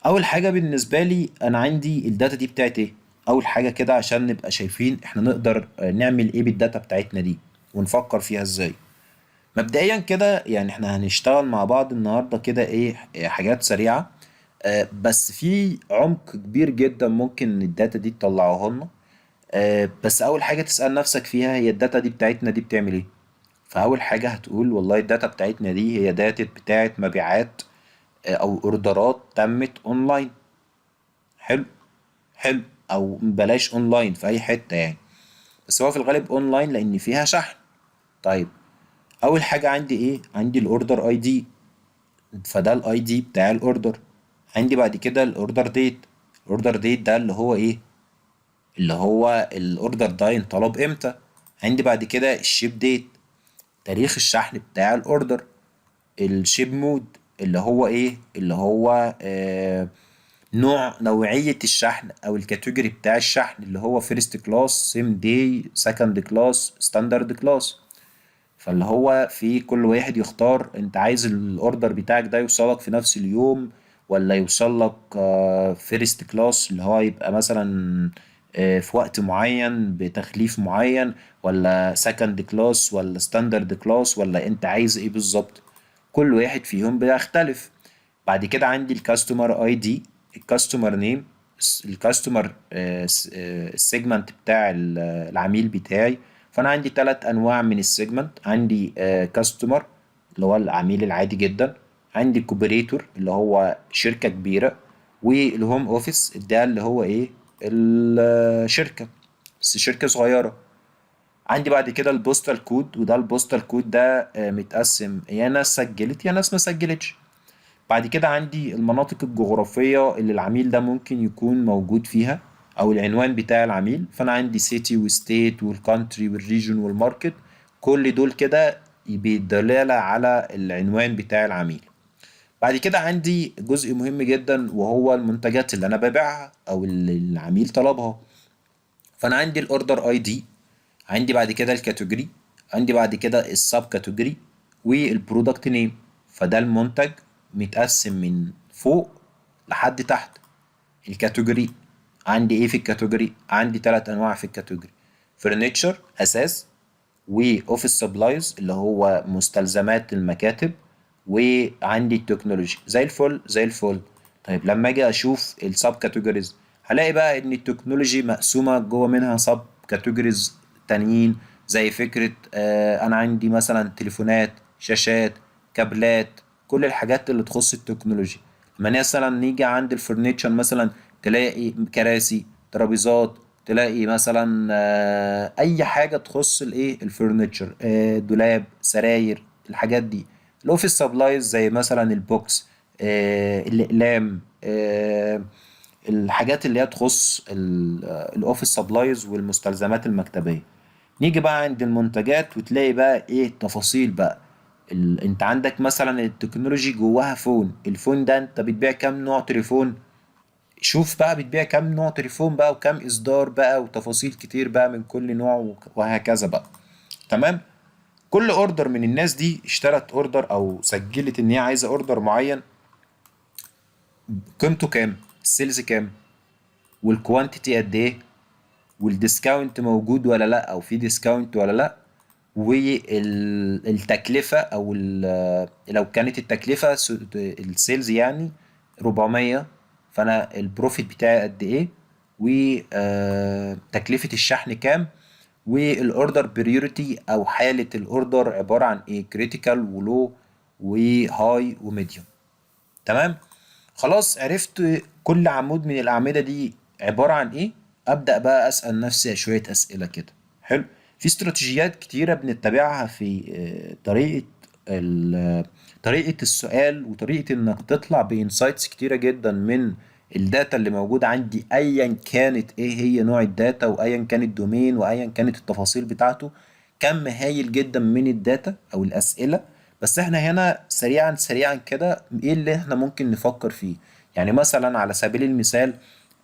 اول حاجة بالنسبة لي انا عندي الداتا دي بتاعت ايه. اول حاجة كده عشان نبقى شايفين احنا نقدر نعمل ايه بالداتا بتاعتنا دي ونفكر فيها ازاي. مبدئيا كده يعني احنا هنشتغل مع بعض النهارده كده ايه حاجات سريعة. بس في عمق كبير جدا ممكن الداتا دي تطلعه لنا. بس اول حاجة تسأل نفسك فيها هي الداتا دي بتاعتنا دي بتعمل ايه. فاول حاجة هتقول والله الداتا بتاعتنا دي هي داتا بتاعت مبيعات او اوردرات تمت اونلاين. حلو. حلو. او بلاش اونلاين في اي حتة يعني، بس هو في الغالب اونلاين لان فيها شحن. طيب اول حاجة عندي ايه؟ عندي الاوردر اي دي، فده الاي دي بتاع الاوردر. عندي بعد كده الاوردر ديت. الاوردر ديت ده اللي هو ايه؟ اللي هو الاوردر ده ينطلب امتى. عندي بعد كده الشيب ديت، تاريخ الشحن بتاع الاوردر. الشيب مود اللي هو ايه؟ اللي هو نوعية الشحن او الكاتيجوري بتاع الشحن اللي هو فيرست كلاس، سيم داي، سكند كلاس، ستاندرد كلاس. فاللي هو في كل واحد يختار انت عايز الاوردر بتاعك ده يوصلك في نفس اليوم، ولا يوصلك فيرست كلاس اللي هو يبقى مثلا في وقت معين بتخليف معين، ولا سكند كلاس، ولا ستاندرد كلاس، ولا انت عايز ايه بالظبط. كل واحد فيهم بيختلف. بعد كده عندي الكاستمر اي دي، الكاستمر نيم، الكاستمر السيجمنت بتاع العميل بتاعي. فانا عندي ثلاث انواع من السيجمنت. عندي كاستمر اللي هو العميل العادي جدا، عندي كوبريتور اللي هو شركة كبيرة، والهوم اوفيس ده اللي هو ايه؟ الشركة، بس شركة صغيرة. عندي بعد كده البوستال كود، وده البوستال كود ده متقسم يا ناس سجلت يا ناس ما سجلتش. بعد كده عندي المناطق الجغرافية اللي العميل ده ممكن يكون موجود فيها، أو العنوان بتاع العميل. فأنا عندي سيتي وستيت والكونتري والريجن والماركت. كل دول كده بدلالة على العنوان بتاع العميل. بعد كده عندي جزء مهم جدا وهو المنتجات اللي أنا ببيعها أو اللي العميل طلبها. فأنا عندي الأوردر أي دي، عندي بعد كده الكاتيجوري، عندي بعد كده السب كاتيجوري، والبرودكت نيم. فده المنتج متقسم من فوق لحد تحت. الكاتيجوري عندي ايه في الكاتيجوري؟ عندي ثلاث انواع في الكاتيجوري: فرنتشر اساس، واوفيس سبلايز اللي هو مستلزمات المكاتب، وعندي التكنولوجي. زي الفل زي الفل. طيب لما اجي اشوف السب كاتيجوريز هلاقي بقى ان التكنولوجي مقسومه جوه منها سب كاتيجوريز تانيين. زي فكره انا عندي مثلا تليفونات، شاشات، كابلات، كل الحاجات اللي تخص التكنولوجي. لما مثلا نيجي عند الفرنتشر مثلا تلاقي كراسي، ترابيزات، تلاقي مثلا اي حاجه تخص الايه الفurniture، دولاب، سراير، الحاجات دي. الاوفيس سبلايز زي مثلا البوكس، الاقلام، الحاجات اللي هي تخص الاوفيس سبلايز والمستلزمات المكتبيه. نيجي بقى عند المنتجات وتلاقي بقى ايه التفاصيل بقى. انت عندك مثلا التكنولوجي جواها فون. الفون ده انت بتبيع كام نوع تليفون؟ شوف بقى بتبيع كام نوع تليفون بقى وكام اصدار بقى وتفاصيل كتير بقى من كل نوع وهكذا بقى. تمام. كل اوردر من الناس دي اشترت اوردر او سجلت ان هي عايزه اوردر معين، قيمته كام، السيلز كام، والكوانتيتي قد ايه، والديسكاونت موجود ولا لا او في ديسكاونت ولا لا، والتكلفه او لو كانت التكلفه السيلز يعني 400، فانا البروفيت بتاعي قد ايه، وتكلفه الشحن كام، والاوردر بريوريتي او حالة الاوردر عبارة عن ايه، كريتيكال ولو وهاي وميديوم. تمام. خلاص عرفت كل عمود من الأعمدة دي عبارة عن إيه. أبدأ بقى أسأل نفسي شوية أسئلة كده. حلو. في استراتيجيات كتيرة بنتبعها في طريقة السؤال، وطريقة إنك تطلع بإنسايتس كتيرة جدا من الداتا اللي موجودة عندي، أيا كانت إيه هي نوع الداتا، وأيا كان الدومين، وأيا كانت التفاصيل بتاعته. كم هايل جدا من الداتا أو الأسئلة. بس احنا هنا سريعا سريعا كده ايه اللي احنا ممكن نفكر فيه. يعني مثلا على سبيل المثال،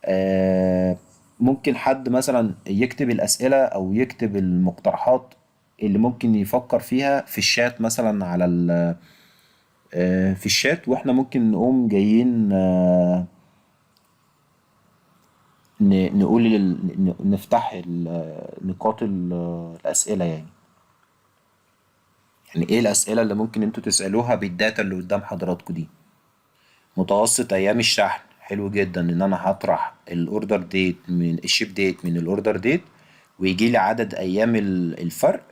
آه ممكن حد مثلا يكتب الأسئلة أو يكتب المقترحات اللي ممكن يفكر فيها في الشات مثلا على في الشات، واحنا ممكن نقوم جايين نقول نفتح نقاط الأسئلة يعني. يعني ايه الأسئلة اللي ممكن انتوا تسألوها بالداتا اللي قدام حضراتكم دي. متوسط ايام الشحن، حلو جدا ان انا هطرح الاوردر ديت من الشيب ديت من الاوردر ديت، ويجي لي عدد ايام الفرق،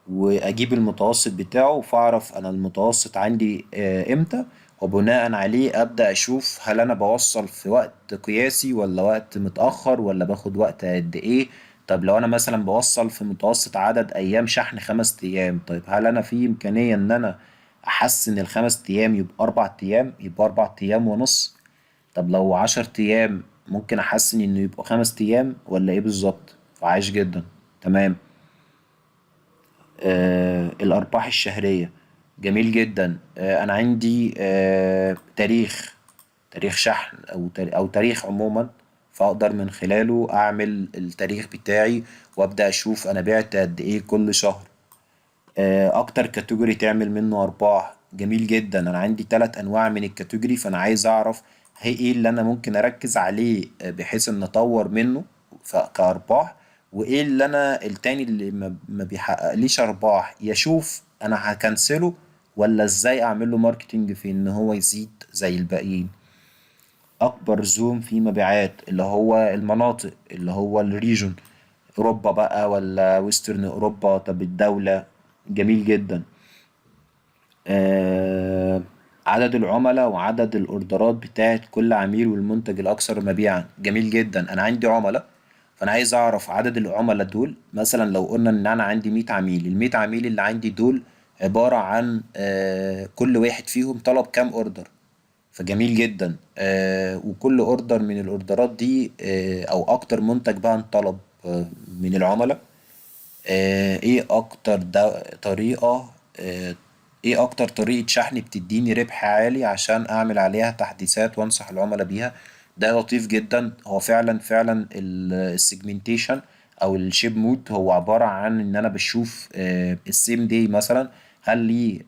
واجيب المتوسط بتاعه، فاعرف انا المتوسط عندي امتى، وبناء عليه ابدا اشوف هل انا بوصل في وقت قياسي ولا وقت متاخر ولا باخد وقت قد ايه. طب لو انا مثلا بوصل في متوسط عدد ايام شحن 5 ايام، طيب هل انا في امكانية ان انا احسن ال5 ايام يبقى 4 ايام، يبقى 4 ايام ونص؟ طب لو 10 ايام ممكن احسن انه يبقى 5 ايام ولا ايه بالظبط؟ فعايش جدا. تمام. الارباح الشهرية، جميل جدا. انا عندي تاريخ شحن او تاريخ عموما، فاقدر من خلاله اعمل التاريخ بتاعي، وابدا اشوف انا بعت قد ايه كل شهر. اكتر كاتيجوري تعمل منه ارباح، جميل جدا. انا عندي 3 انواع من الكاتيجوري، فانا عايز اعرف هي ايه اللي انا ممكن اركز عليه بحيث ان اطور منه كارباح، وايه اللي انا التاني اللي ما بيحققليش ارباح، يشوف انا هكنسله ولا ازاي اعمل له ماركتينج في ان هو يزيد زي الباقيين. اكبر زوم في مبيعات اللي هو المناطق، اللي هو الريجون، اوروبا بقى ولا ويسترن اوروبا، طب الدولة. جميل جدا. آه عدد العملاء وعدد الاوردرات بتاعت كل عميل والمنتج الاكثر مبيعا، جميل جدا. انا عندي عملاء، فانا عايز اعرف عدد العملاء دول. مثلا لو قلنا ان انا عندي 100 عميل، ال 100 عميل اللي عندي دول عبارة عن كل واحد فيهم طلب كام اوردر. فجميل جدا. وكل اوردر من الاوردرات دي او اكتر منتج بقى انطلب من العملاء. ايه اكتر طريقة ايه اكتر طريقة شحن بتديني ربح عالي عشان اعمل عليها تحديثات وانصح العملاء بيها. ده لطيف جدا. هو فعلا فعلا السيجمنتيشن او الشيب مود هو عبارة عن ان انا بشوف السيم داي مثلا هل ليه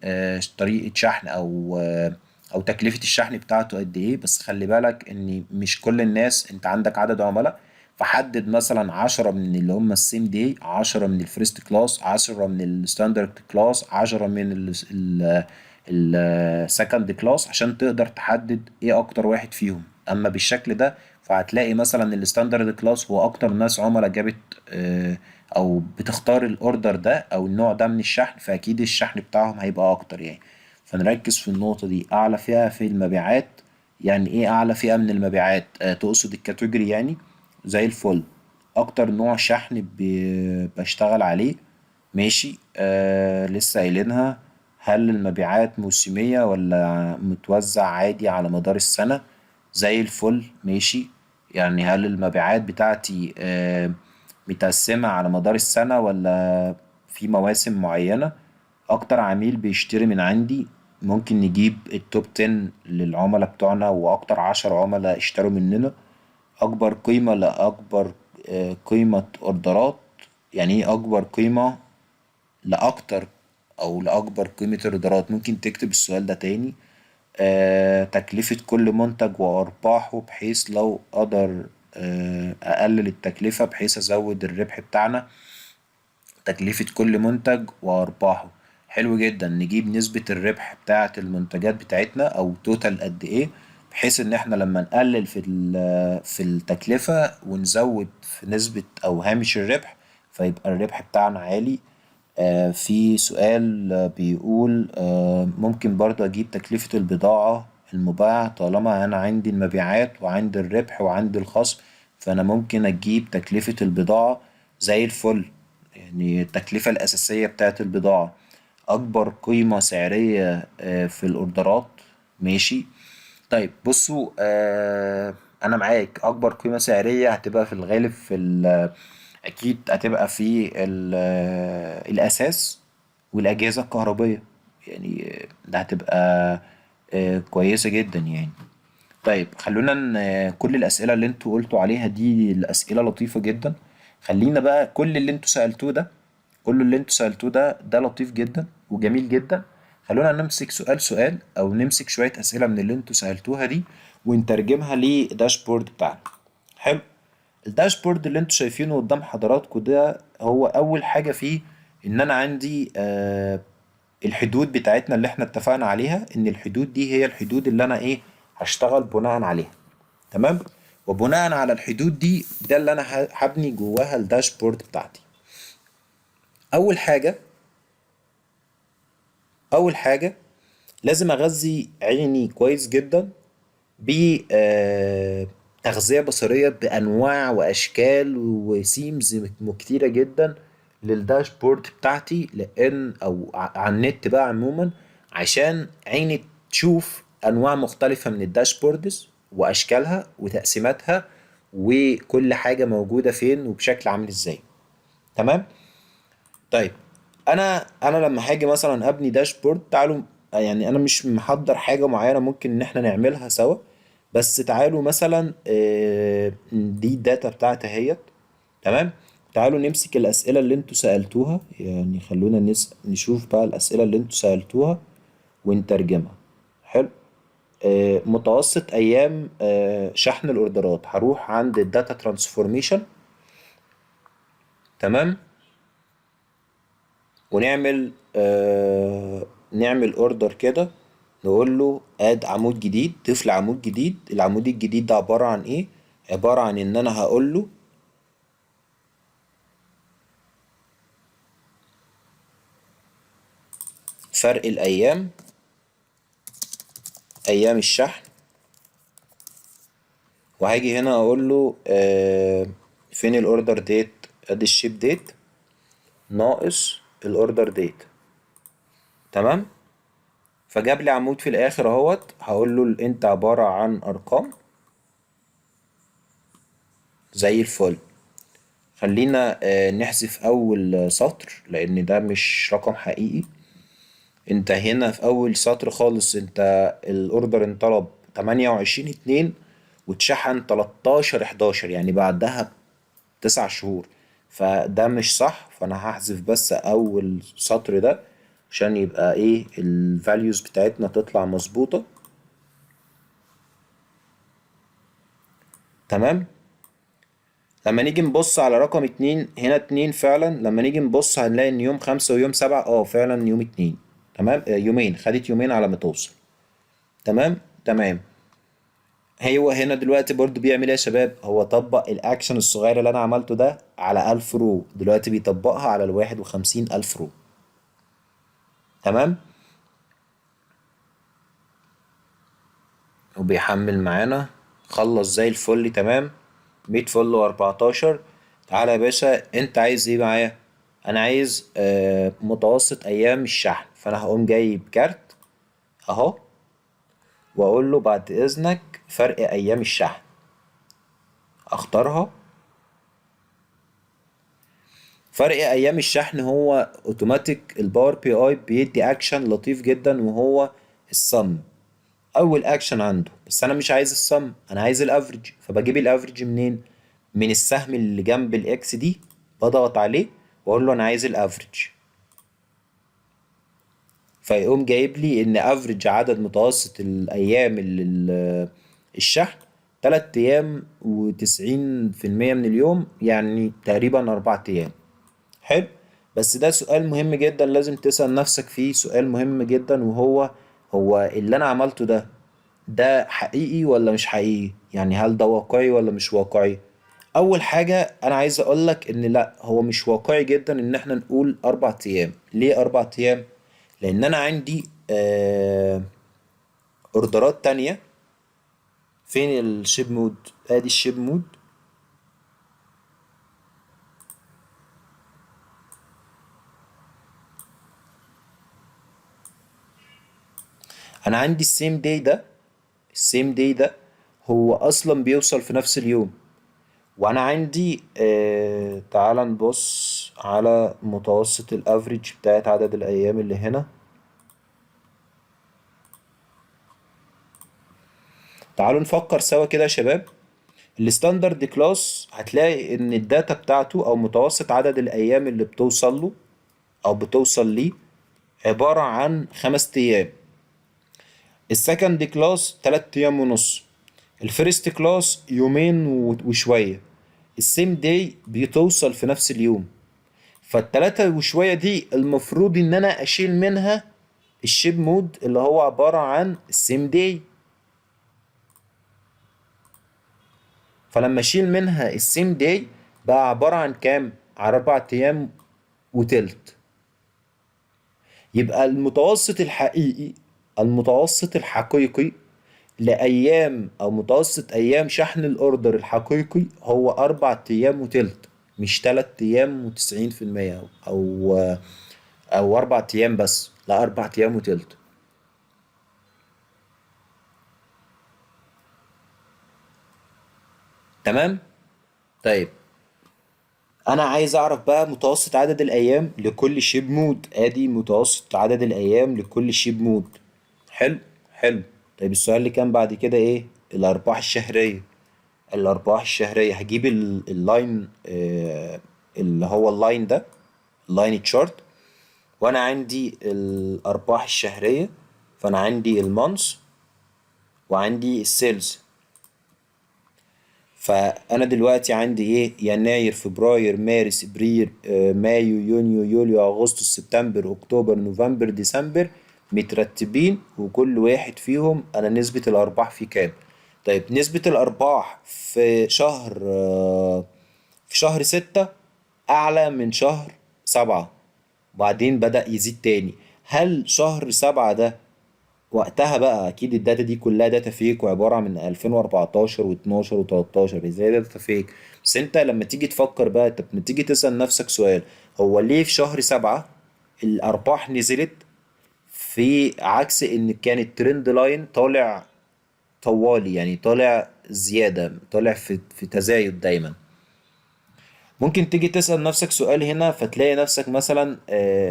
طريقة شحن او تكلفة الشحن بتاعته قد ايه. بس خلي بالك ان مش كل الناس، انت عندك عدد عملاء، فحدد مثلا 10 من اللي هم السيم دي، 10 من الفيرست كلاس، 10 من الستاندرد كلاس، 10 من السكند كلاس، عشان تقدر تحدد ايه اكتر واحد فيهم. اما بالشكل ده فهتلاقي مثلا الستاندرد كلاس هو اكتر ناس عملاء جابت او بتختار الاوردر ده او النوع ده من الشحن، فاكيد الشحن بتاعهم هيبقى اكتر يعني. فنركز في النقطة دي. اعلى فئة في المبيعات، يعني ايه اعلى فئة من المبيعات؟ تقصد الكاتيجوري يعني. زي الفل. اكتر نوع شحن بشتغل عليه، ماشي. لسه قايلينها. هل المبيعات موسمية ولا متوزع عادي على مدار السنة؟ زي الفل، ماشي. يعني هل المبيعات بتاعتي متقسمة على مدار السنة ولا في مواسم معينة؟ أكتر عميل بيشتري من عندي، ممكن نجيب التوب 10 للعملاء بتوعنا وأكتر 10 عملاء اشتروا مننا. أكبر قيمة لأكبر قيمة أوردرات، يعني إيه أكبر قيمة لأكتر أو لأكبر قيمة أوردرات؟ ممكن تكتب السؤال ده تاني. تكلفة كل منتج وأرباحه، بحيث لو أقدر أقلل التكلفة بحيث أزود الربح بتاعنا. تكلفة كل منتج وأرباحه، حلو جدا. نجيب نسبة الربح بتاعة المنتجات بتاعتنا أو توتال قد إيه، بحيث إن إحنا لما نقلل في التكلفة ونزود في نسبة أو هامش الربح، فيبقى الربح بتاعنا عالي. في سؤال بيقول ممكن برضه أجيب تكلفة البضاعة المباعة طالما أنا عندي المبيعات وعندي الربح وعندي الخصم، فأنا ممكن أجيب تكلفة البضاعة زي الفل. يعني التكلفة الأساسية بتاعت البضاعة أكبر قيمة سعرية في الأوردرات. ماشي. طيب بصوا، أنا معاك. أكبر قيمة سعرية هتبقى في الغالب أكيد هتبقى في الأساس والأجهزة الكهربية. يعني ده هتبقى كويسة جدا يعني. طيب خلونا كل الأسئلة اللي انتوا قلتوا عليها دي الأسئلة لطيفة جدا. خلينا بقى كل اللي انتوا سألتوه ده، كل اللي انتوا سألتوه ده لطيف جدا وجميل جدا. خلونا نمسك سؤال سؤال أو نمسك شوية أسئلة من اللي انتوا سألتوها دي ونترجمها لداشبورد بتاعنا. حلو. الداشبورد اللي انتوا شايفينه قدام حضراتكم ده هو أول حاجة فيه إن أنا عندي الحدود بتاعتنا اللي احنا اتفقنا عليها، إن الحدود دي هي الحدود اللي أنا إيه هشتغل بناء عليها. تمام. وبناء على الحدود دي ده اللي انا هبني جواها الداشبورد بتاعتي. اول حاجه اول حاجه لازم اغذي عيني كويس جدا ب تغذيه بصريه بانواع واشكال وسيمز كتيره جدا للداشبورد بتاعتي، لان او على النت بقى عموما، عشان عيني تشوف انواع مختلفه من الداشبوردز واشكالها وتقسيماتها وكل حاجه موجوده فين وبشكل عامل ازاي. تمام. طيب انا لما هاجي مثلا ابني داشبورد، تعالوا يعني انا مش محضر حاجه معينه ممكن ان احنا نعملها سوا، بس تعالوا مثلا دي الداتا بتاعتي اهيت. تمام. تعالوا نمسك الاسئله اللي انتوا سالتوها، يعني خلونا نشوف بقى الاسئله اللي انتوا سالتوها ونترجمها. حلو. متوسط ايام شحن الاوردرات، هروح عند الداتا ترانسفورميشن. تمام. ونعمل نعمل اوردر كده، نقول له اد عمود جديد، ضيف لي عمود جديد. العمود الجديد ده عبارة عن ايه؟ عبارة عن ان انا هقول له فرق الايام، ايام الشحن. وهاجي هنا اقول له فين الاوردر ديت؟ ادي الشيب ديت ناقص الاوردر ديت. تمام. فجاب لي عمود في الاخر اهوت، هقول له الانت عبارة عن ارقام زي الفل. خلينا نحذف اول سطر لان ده مش رقم حقيقي. انت هنا في اول سطر خالص انت الاوردر انطلب 28/2 واتشحن 13/11، يعني بعدها ب9 شهور. فده مش صح، فانا هحذف بس اول سطر ده عشان يبقى ايه الفاليوز بتاعتنا تطلع مظبوطة. تمام. لما نيجي نبص على رقم 2 هنا، 2 فعلا لما نيجي نبص هنلاقي ان يوم 5 ويوم 7 فعلا يوم 2. تمام. يومين، خدت يومين على ما توصل. تمام. تمام. هو هنا دلوقتي برضو بيعمل ايه يا شباب؟ هو طبق الاكشن الصغير اللي انا عملته ده على 1000 رو، دلوقتي بيطبقها على ال51,000 رو. تمام. وبيحمل معانا، خلص زي الفل. تمام. 100 فل و14. تعالى يا باشا، انت عايز ايه معايا؟ انا عايز متوسط ايام الشحن، فانا هقوم جايب كارت اهو، واقول له بعد اذنك فرق ايام الشحن، اختارها. فرق ايام الشحن هو اوتوماتيك، الباور بي اي بيدي اكشن لطيف جدا وهو الصم. اول اكشن عنده، بس انا مش عايز الصم، انا عايز الافريج. فبجيب الافريج منين؟ من السهم اللي جنب الاكس دي، بضغط عليه واقول له انا عايز الافريج. فيقوم جايب لي ان افريج عدد متوسط الايام اللي الشحن 3 ايام و90% من اليوم، يعني تقريبا 4 ايام. حلو. بس ده سؤال مهم جدا لازم تسأل نفسك فيه، سؤال مهم جدا، وهو هو اللي انا عملته ده حقيقي ولا مش حقيقي؟ يعني هل ده واقعي ولا مش واقعي؟ اول حاجه انا عايز اقول لك ان لا، هو مش واقعي جدا ان احنا نقول 4 ايام. ليه 4 ايام؟ لان انا عندي اوردرات تانية. فين الشيب مود؟ ادي الشيب مود. انا عندي السيم داي ده. السيم داي ده هو اصلا بيوصل في نفس اليوم. وانا عندي تعال نبص على متوسط الافريج بتاعت عدد الايام اللي هنا. تعالوا نفكر سوا كده يا شباب. الستاندرد كلاس هتلاقي ان الداتا بتاعته او متوسط عدد الايام اللي بتوصل له او بتوصل ليه عبارة عن 5 ايام. السكند كلاس 3 ايام ونص. الفيرست كلاس يومين وشوية. السيم داي بتوصل في نفس اليوم. فالتلاتة وشوية دي المفروض ان انا اشيل منها الشيب مود اللي هو عبارة عن السيم داي. فلما اشيل منها السيم داي بقى عبارة عن كام؟ على 4 ايام وتلت. يبقى المتوسط الحقيقي، المتوسط الحقيقي لأيام أو متوسط أيام شحن الأوردر الحقيقي هو 4 أيام وتلت. مش 3 أيام و90%، أو 4 أيام بس، لا 4 أيام وتلت. تمام؟ طيب، أنا عايز أعرف بقى متوسط عدد الأيام لكل شيب مود. آدي متوسط عدد الأيام لكل شيب مود. حلو. حلو. طيب السؤال اللي كان بعد كده إيه؟ الأرباح الشهرية. الأرباح الشهرية هجيب اللاين، اللي هو اللاين ده، اللاين تشارت. وأنا عندي الأرباح الشهرية، فأنا عندي المانس وعندي السيلز. فأنا دلوقتي عندي إيه؟ يناير، فبراير، مارس، إبريل، مايو، يونيو، يوليو، أغسطس، سبتمبر، أكتوبر، نوفمبر، ديسمبر، مترتبين، وكل واحد فيهم أنا نسبة الأرباح فيه كام. طيب نسبة الأرباح في شهر 6 أعلى من شهر 7، وبعدين بدأ يزيد تاني. هل شهر 7 ده وقتها بقى أكيد الداتا دي كلها داتا فيك وعبارة من 2014 و12 و13، ازاي داتا فيك؟ بس انت لما تيجي تفكر بقى، انت لما تيجي تسأل نفسك سؤال، هو ليه في شهر 7 الأرباح نزلت، في عكس ان كان الترند لاين طالع طوالي، يعني طالع زيادة، طالع في تزايد دايما. ممكن تيجي تسأل نفسك سؤال هنا فتلاقي نفسك مثلا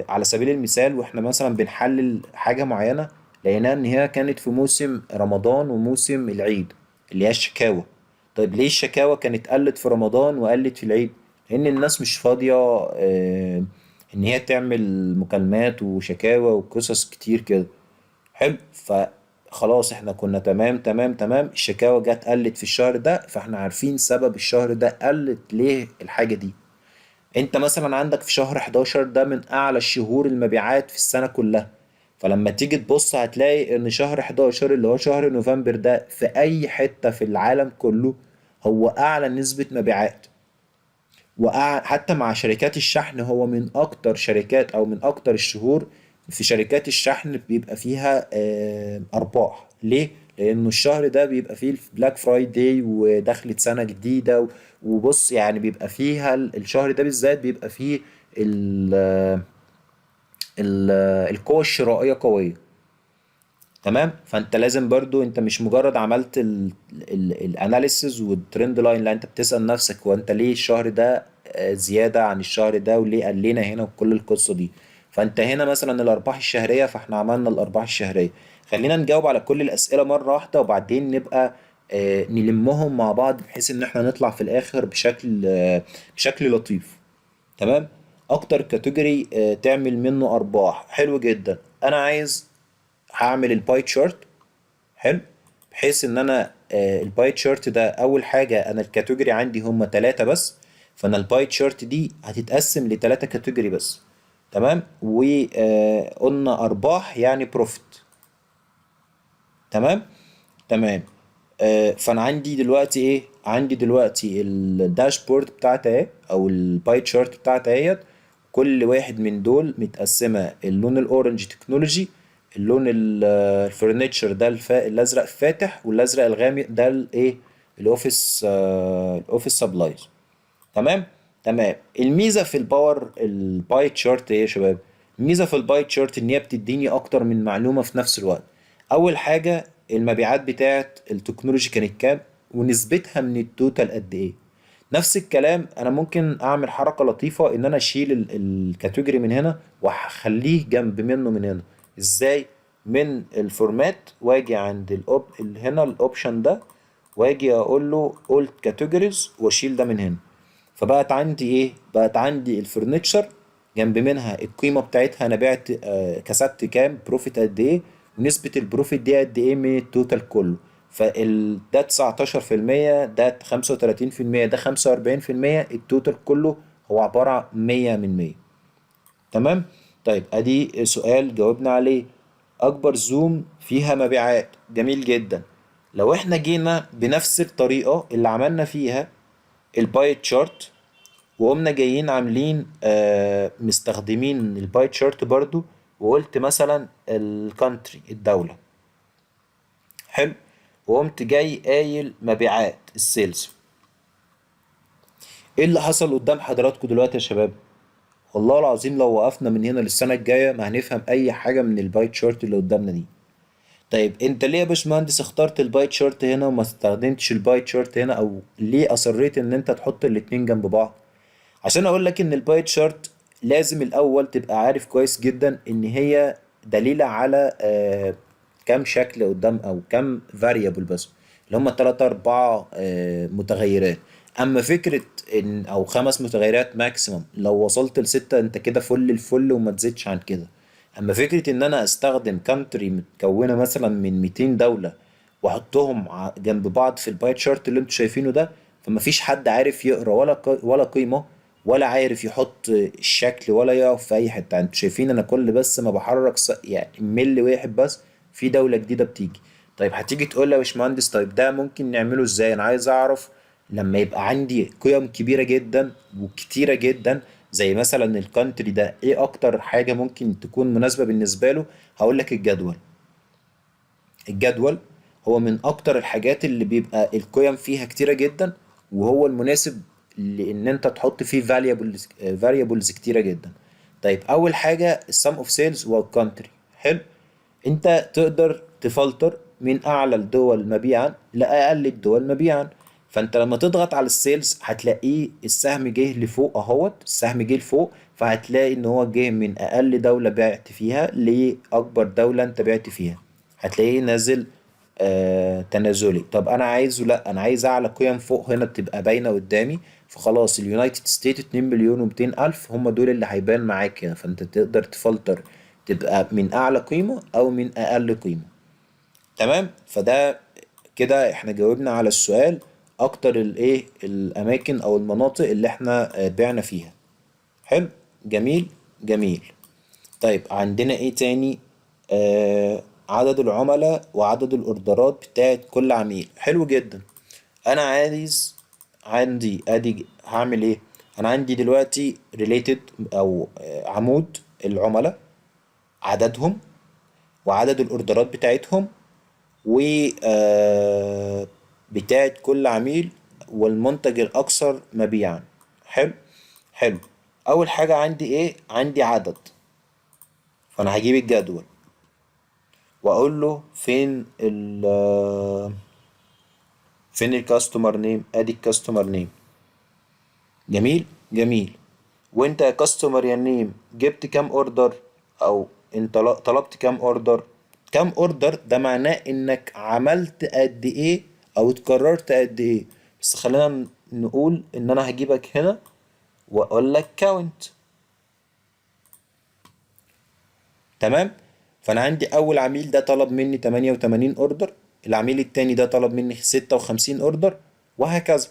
على سبيل المثال، واحنا مثلا بنحلل حاجة معينة لقيناها ان هي كانت في موسم رمضان وموسم العيد اللي هي الشكاوى. طيب ليه الشكاوى كانت قلت في رمضان وقلت في العيد؟ لأن الناس مش فاضية ان هي تعمل مكالمات وشكاوى وقصص كتير كده. حلو. فخلاص احنا كنا تمام تمام تمام، الشكاوى جت قلت في الشهر ده، فاحنا عارفين سبب الشهر ده قلت ليه الحاجة دي. انت مثلا عندك في شهر 11 ده من اعلى الشهور المبيعات في السنة كلها. فلما تيجي تبص هتلاقي ان شهر 11 اللي هو شهر نوفمبر ده في اي حتة في العالم كله هو اعلى نسبة مبيعات. وحتى مع شركات الشحن هو من اكتر شركات او من اكتر الشهور في شركات الشحن بيبقى فيها ارباح. ليه؟ لانه الشهر ده بيبقى فيه البلاك فرايداي ودخلت سنة جديدة وبص يعني بيبقى فيها الشهر ده بالذات بيبقى فيه ال ال القوة الشرائية قوية. تمام. فانت لازم برضو، انت مش مجرد عملت الاناليسز والترند لاين، لا انت بتسأل نفسك هو انت ليه الشهر ده زيادة عن الشهر ده، وليه قلنا هنا وكل القصة دي. فانت هنا مثلا الارباح الشهرية، فاحنا عملنا الارباح الشهرية. خلينا نجاوب على كل الاسئلة مرة واحدة وبعدين نبقى نلمهم مع بعض بحيث ان احنا نطلع في الاخر بشكل لطيف. تمام. اكتر كاتيجوري تعمل منه ارباح. حلو جدا. انا عايز هعمل الباي تشارت. حلو. بحيث ان انا الباي تشارت ده اول حاجة انا الكاتيجوري عندي هم 3 بس. فانا الباي تشارت دي هتتقسم ل3 كاتيجوري بس. تمام. وقلنا ارباح يعني بروفيت. تمام. تمام. فانا عندي دلوقتي ايه؟ عندي دلوقتي الداشبورد بتاعتي اهي او الباي تشارت بتاعتي اهيت. كل واحد من دول متقسمة اللون الاورنج تكنولوجي، اللون الفurniture ده الازرق فاتح، والازرق الغامق ده الايه الاوفيس سبلايز. تمام. تمام. الميزه في الباي تشارت ايه يا شباب؟ الميزه في الباي تشارت ان هي بتديني اكتر من معلومه في نفس الوقت. اول حاجه المبيعات بتاعت التكنولوجي كانت كام، ونسبتها من التوتال قد ايه. نفس الكلام انا ممكن اعمل حركه لطيفه ان انا اشيل الكاتيجوري من هنا واخليه جنب منه من هنا. ازاي؟ من الفورمات واجي عند هنا الاوبشن ده، واجي اقول له all categories واشيل ده من هنا. فبقت عندي ايه؟ بقت عندي الفurniture جنب منها القيمة بتاعتها، انا بعت كسبت كام بروفيت قد ايه، ونسبة البروفيت دي قد ايه من التوتال كله. ده 19%، ده 35%، ده 45%، التوتال كله هو عبارة عن 100%. تمام. طيب ادي سؤال جاوبنا عليه. اكبر زوم فيها مبيعات، جميل جدا. لو احنا جينا بنفس الطريقة اللي عملنا فيها الباي تشارت، وقمنا جايين عاملين مستخدمين الباي تشارت برضو، وقلت مثلا الكانتري الدولة. حلو. وقمت جاي قايل مبيعات السيلز. ايه اللي حصل قدام حضراتكم دلوقتي يا شباب؟ والله العظيم لو وقفنا من هنا للسنة الجاية ما هنفهم أي حاجة من الباي تشارت اللي قدامنا دي. طيب انت ليه يا باشمهندس اخترت الباي تشارت هنا وما استخدمتش الباي تشارت هنا، او ليه اصريت ان انت تحط الاتنين جنب بعض؟ عشان اقول لك ان الباي تشارت لازم الاول تبقى عارف كويس جدا ان هي دليلة على كم شكل قدام او كم فاريبل بس، اللي هم 3 4 متغيرات. اما فكرة ان او 5 متغيرات ماكسيمم، لو وصلت لستة انت كده فل الفل وما تزيدش عن كده. اما فكرة ان انا استخدم كانتري متكونة مثلا من 200 دولة واحطهم جنب بعض في الباي تشارت اللي انتوا شايفينه ده، فما فيش حد عارف يقرا ولا قيمة، ولا عارف يحط الشكل، ولا يقف في اي حته. انتوا شايفين انا كل بس ما بحرك يعني ملي واحد بس في دوله جديده بتيجي. طيب هتيجي تقول لي يا باشمهندس طيب ده ممكن نعمله ازاي؟ انا عايز اعرف لما يبقى عندي قيم كبيره جدا وكتيره جدا زي مثلا الكانتري ده، ايه اكتر حاجه ممكن تكون مناسبه بالنسبه له؟ هقول لك الجدول. الجدول هو من اكتر الحاجات اللي بيبقى القيم فيها كتيرة جدا، وهو المناسب لان انت تحط فيه variables كتيرة جدا. طيب اول حاجة السم اوف سيلز والكونتري. حلو. انت تقدر تفلتر من اعلى الدول مبيعا لاقل الدول مبيعا. فانت لما تضغط على السيلز هتلاقيه السهم جه لفوق اهوت، السهم جه لفوق، فهتلاقي ان هو جه من اقل دولة بعت فيها لاكبر دولة انت بعت فيها. هتلاقيه نازل تنازلي. طب انا عايزه، لا انا عايز اعلى قيم فوق هنا بتبقى باينه قدامي. فخلاص اليونايتد ستيت 2 مليون و200 الف هم دول اللي هيبان معاك هنا، فانت تقدر تفلتر تبقى من اعلى قيمه او من اقل قيمه. تمام. فده كده احنا جاوبنا على السؤال، اكتر الايه الاماكن او المناطق اللي احنا بعنا فيها. حلو. جميل. جميل. طيب عندنا ايه تاني؟ عدد العملاء وعدد الاوردرات بتاعت كل عميل. حلو جدا. انا عندي ادي هعمل ايه؟ انا عندي دلوقتي related او عمود العملاء، عددهم وعدد الاوردرات بتاعتهم و بتاعت كل عميل والمنتج الاكثر مبيعا. حلو. حلو. اول حاجة عندي ايه؟ عندي عدد. فانا هجيب الجدول واقول له فين الكاستمر نيم. ادي الكاستمر نيم. جميل. جميل. وانت يا كاستمر يا نيم جبت كام اوردر، او انت طلبت كام اوردر؟ كام اوردر ده معناه انك عملت قد ايه او اتكررت قد ايه. بس خلينا نقول ان انا هجيبك هنا واقول لك كاونت. تمام. فانا عندي اول عميل ده طلب مني 88 اوردر، العميل التاني ده طلب مني 56 اوردر، وهكذا.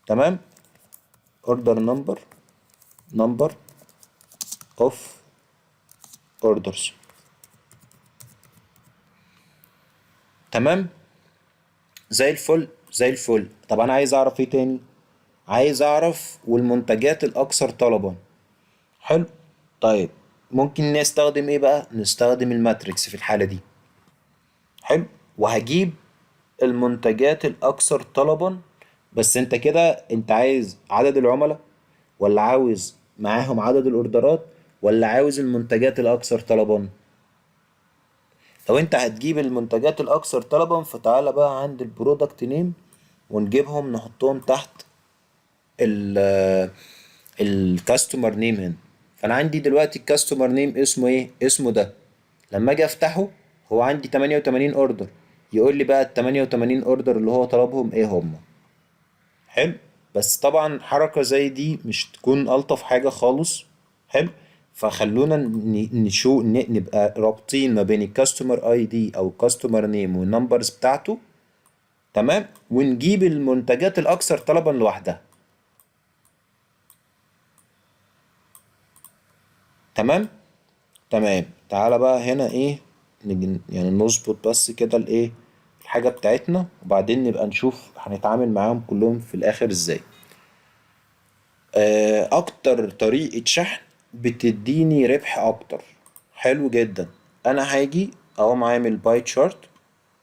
تمام. اوردر نمبر اوف اوردرز. تمام. زي الفل. زي الفل. طب انا عايز اعرف ايه تاني؟ عايز اعرف والمنتجات الاكثر طلبا. حلو. طيب ممكن نستخدم ايه بقى؟ نستخدم الماتريكس في الحالة دي. حلو. وهجيب المنتجات الاكثر طلبا. بس انت كده انت عايز عدد العملاء، ولا عاوز معاهم عدد الاوردرات، ولا عاوز المنتجات الاكثر طلبا؟ لو انت هتجيب المنتجات الاكثر طلبا فتعالى بقى عند البرودكت نيم ونجيبهم نحطهم تحت الكاستمر نيم هنا. فانا عندي دلوقتي الكاستمر نيم اسمه ايه؟ اسمه ده. لما اجي افتحه هو عندي 88 اوردر. يقول لي بقى ال 88 اوردر اللي هو طلبهم ايه هم. حلو. بس طبعا حركة زي دي مش تكون ألطف حاجة خالص. حلو. فخلونا نشوف نبقى رابطين ما بين الكاستمر اي دي او الكاستمر نيم والنمبرز بتاعته. تمام. ونجيب المنتجات الاكثر طلبا لوحدها. تمام. تمام. تعالى بقى هنا ايه، نيجي يعني نظبط بس كده الايه الحاجة بتاعتنا، وبعدين نبقى نشوف هنتعامل معاهم كلهم في الاخر ازاي. اكتر طريقة شحن بتديني ربح اكتر. حلو جدا. انا هاجي اقوم عامل باي تشارت،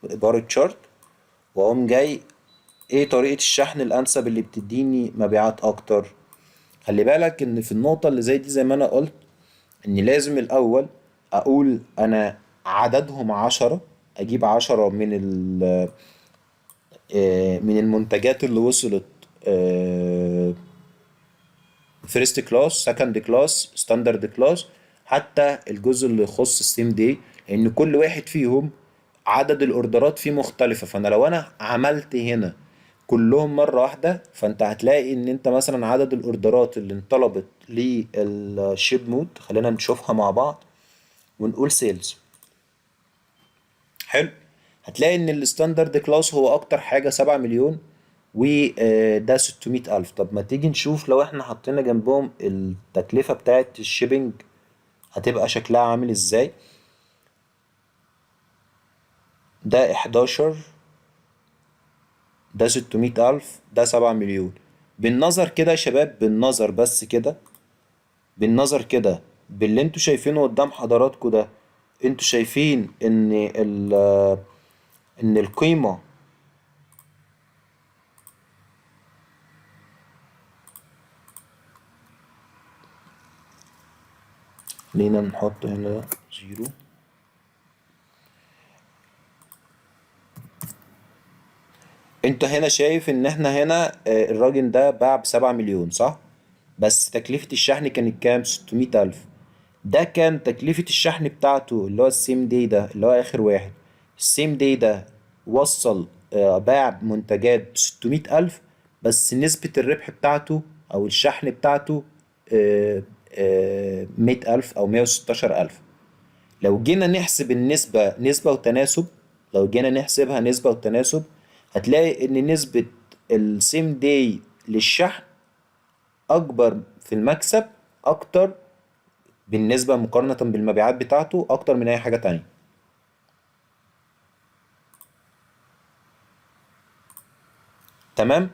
بار تشارت، واقوم جاي ايه طريقة الشحن الانسب اللي بتديني مبيعات اكتر. خلي بالك ان في النقطة اللي زي دي زي ما انا قلت اني لازم الاول اقول انا عددهم 10. اجيب 10 من من المنتجات اللي وصلت فيرست كلاس، سكند كلاس، ستاندرد كلاس، حتى الجزء اللي يخص السيم دي، لان كل واحد فيهم عدد الاوردرات فيه مختلفة. فانا لو انا عملت هنا كلهم مرة واحدة فانت هتلاقي ان انت مثلا عدد الاوردرات اللي انطلبت للشيب مود، خلينا نشوفها مع بعض ونقول سيلز. حلو. هتلاقي ان الستاندرد كلاس هو اكتر حاجة 7 مليون، وده 600 ألف. طب ما تيجي نشوف لو احنا حطينا جنبهم التكلفة بتاعت الشيبنج هتبقى شكلها عامل ازاي. ده 11، ده 600 ألف، ده 7 مليون. بالنظر كده يا شباب، بالنظر بس كده، بالنظر كده، باللي انتوا شايفينه قدام حضراتكم ده، انتوا شايفين ان ان القيمة. خلينا نحط هنا زيرو. انت هنا شايف ان احنا هنا الراجل ده باع بسبعة مليون صح؟ بس تكلفة الشحن كانت كام؟ 600 ألف. ده كان تكلفة الشحن بتاعته اللي هو السيم دي ده اللي هو آخر واحد. السيم دي ده وصل باع منتجات ب600 ألف، بس نسبة الربح بتاعته أو الشحن بتاعته 100 ألف أو 116 ألف. لو جينا نحسب النسبة نسبة وتناسب، لو جينا نحسبها نسبة وتناسب هتلاقي إن نسبة السيم داي للشحن أكبر في المكسب أكتر، بالنسبة مقارنة بالمبيعات بتاعته أكتر من أي حاجة تانية. تمام؟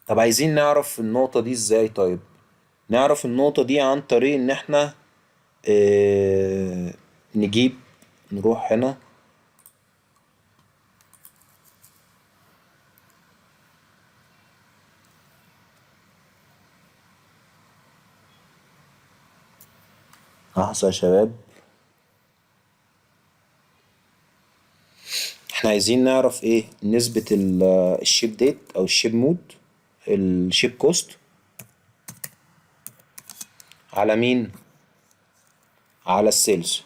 طب عايزين نعرف النقطة دي إزاي؟ طيب نعرف النقطة دي عن طريق إن إحنا نجيب، نروح هنا. لحظة يا شباب، احنا عايزين نعرف ايه نسبة الشيب ديت او الشيب مود، الشيب كوست على مين؟ على السيلز.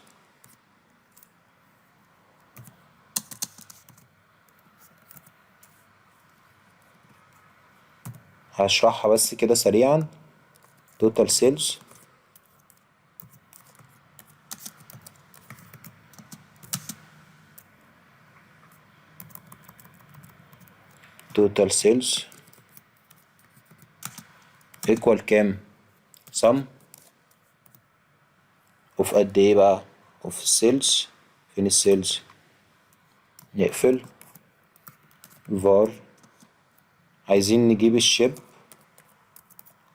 هشرحها بس كده سريعا. توتال سيلز، توتال سيلز ايكوال كام؟ سم اوف قد ايه بقى؟ اوف السيلز. فين السيلز؟ نقفل var عايزين نجيب الشيب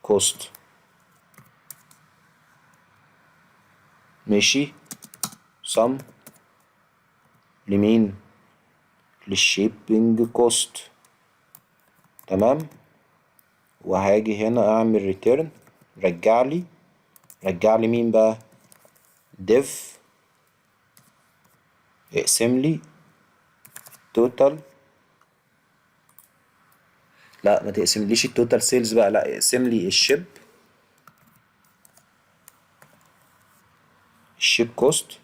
كوست. ماشي. sum لمين؟ للشيبنج كوست. تمام. وهاجي هنا اعمل ريتيرن. رجعلي رجعلي مين بقى؟ div. اقسم لي توتال. لا ما تقسمليش التوتال سيلز بقى، لا اقسم لي الشيب كوست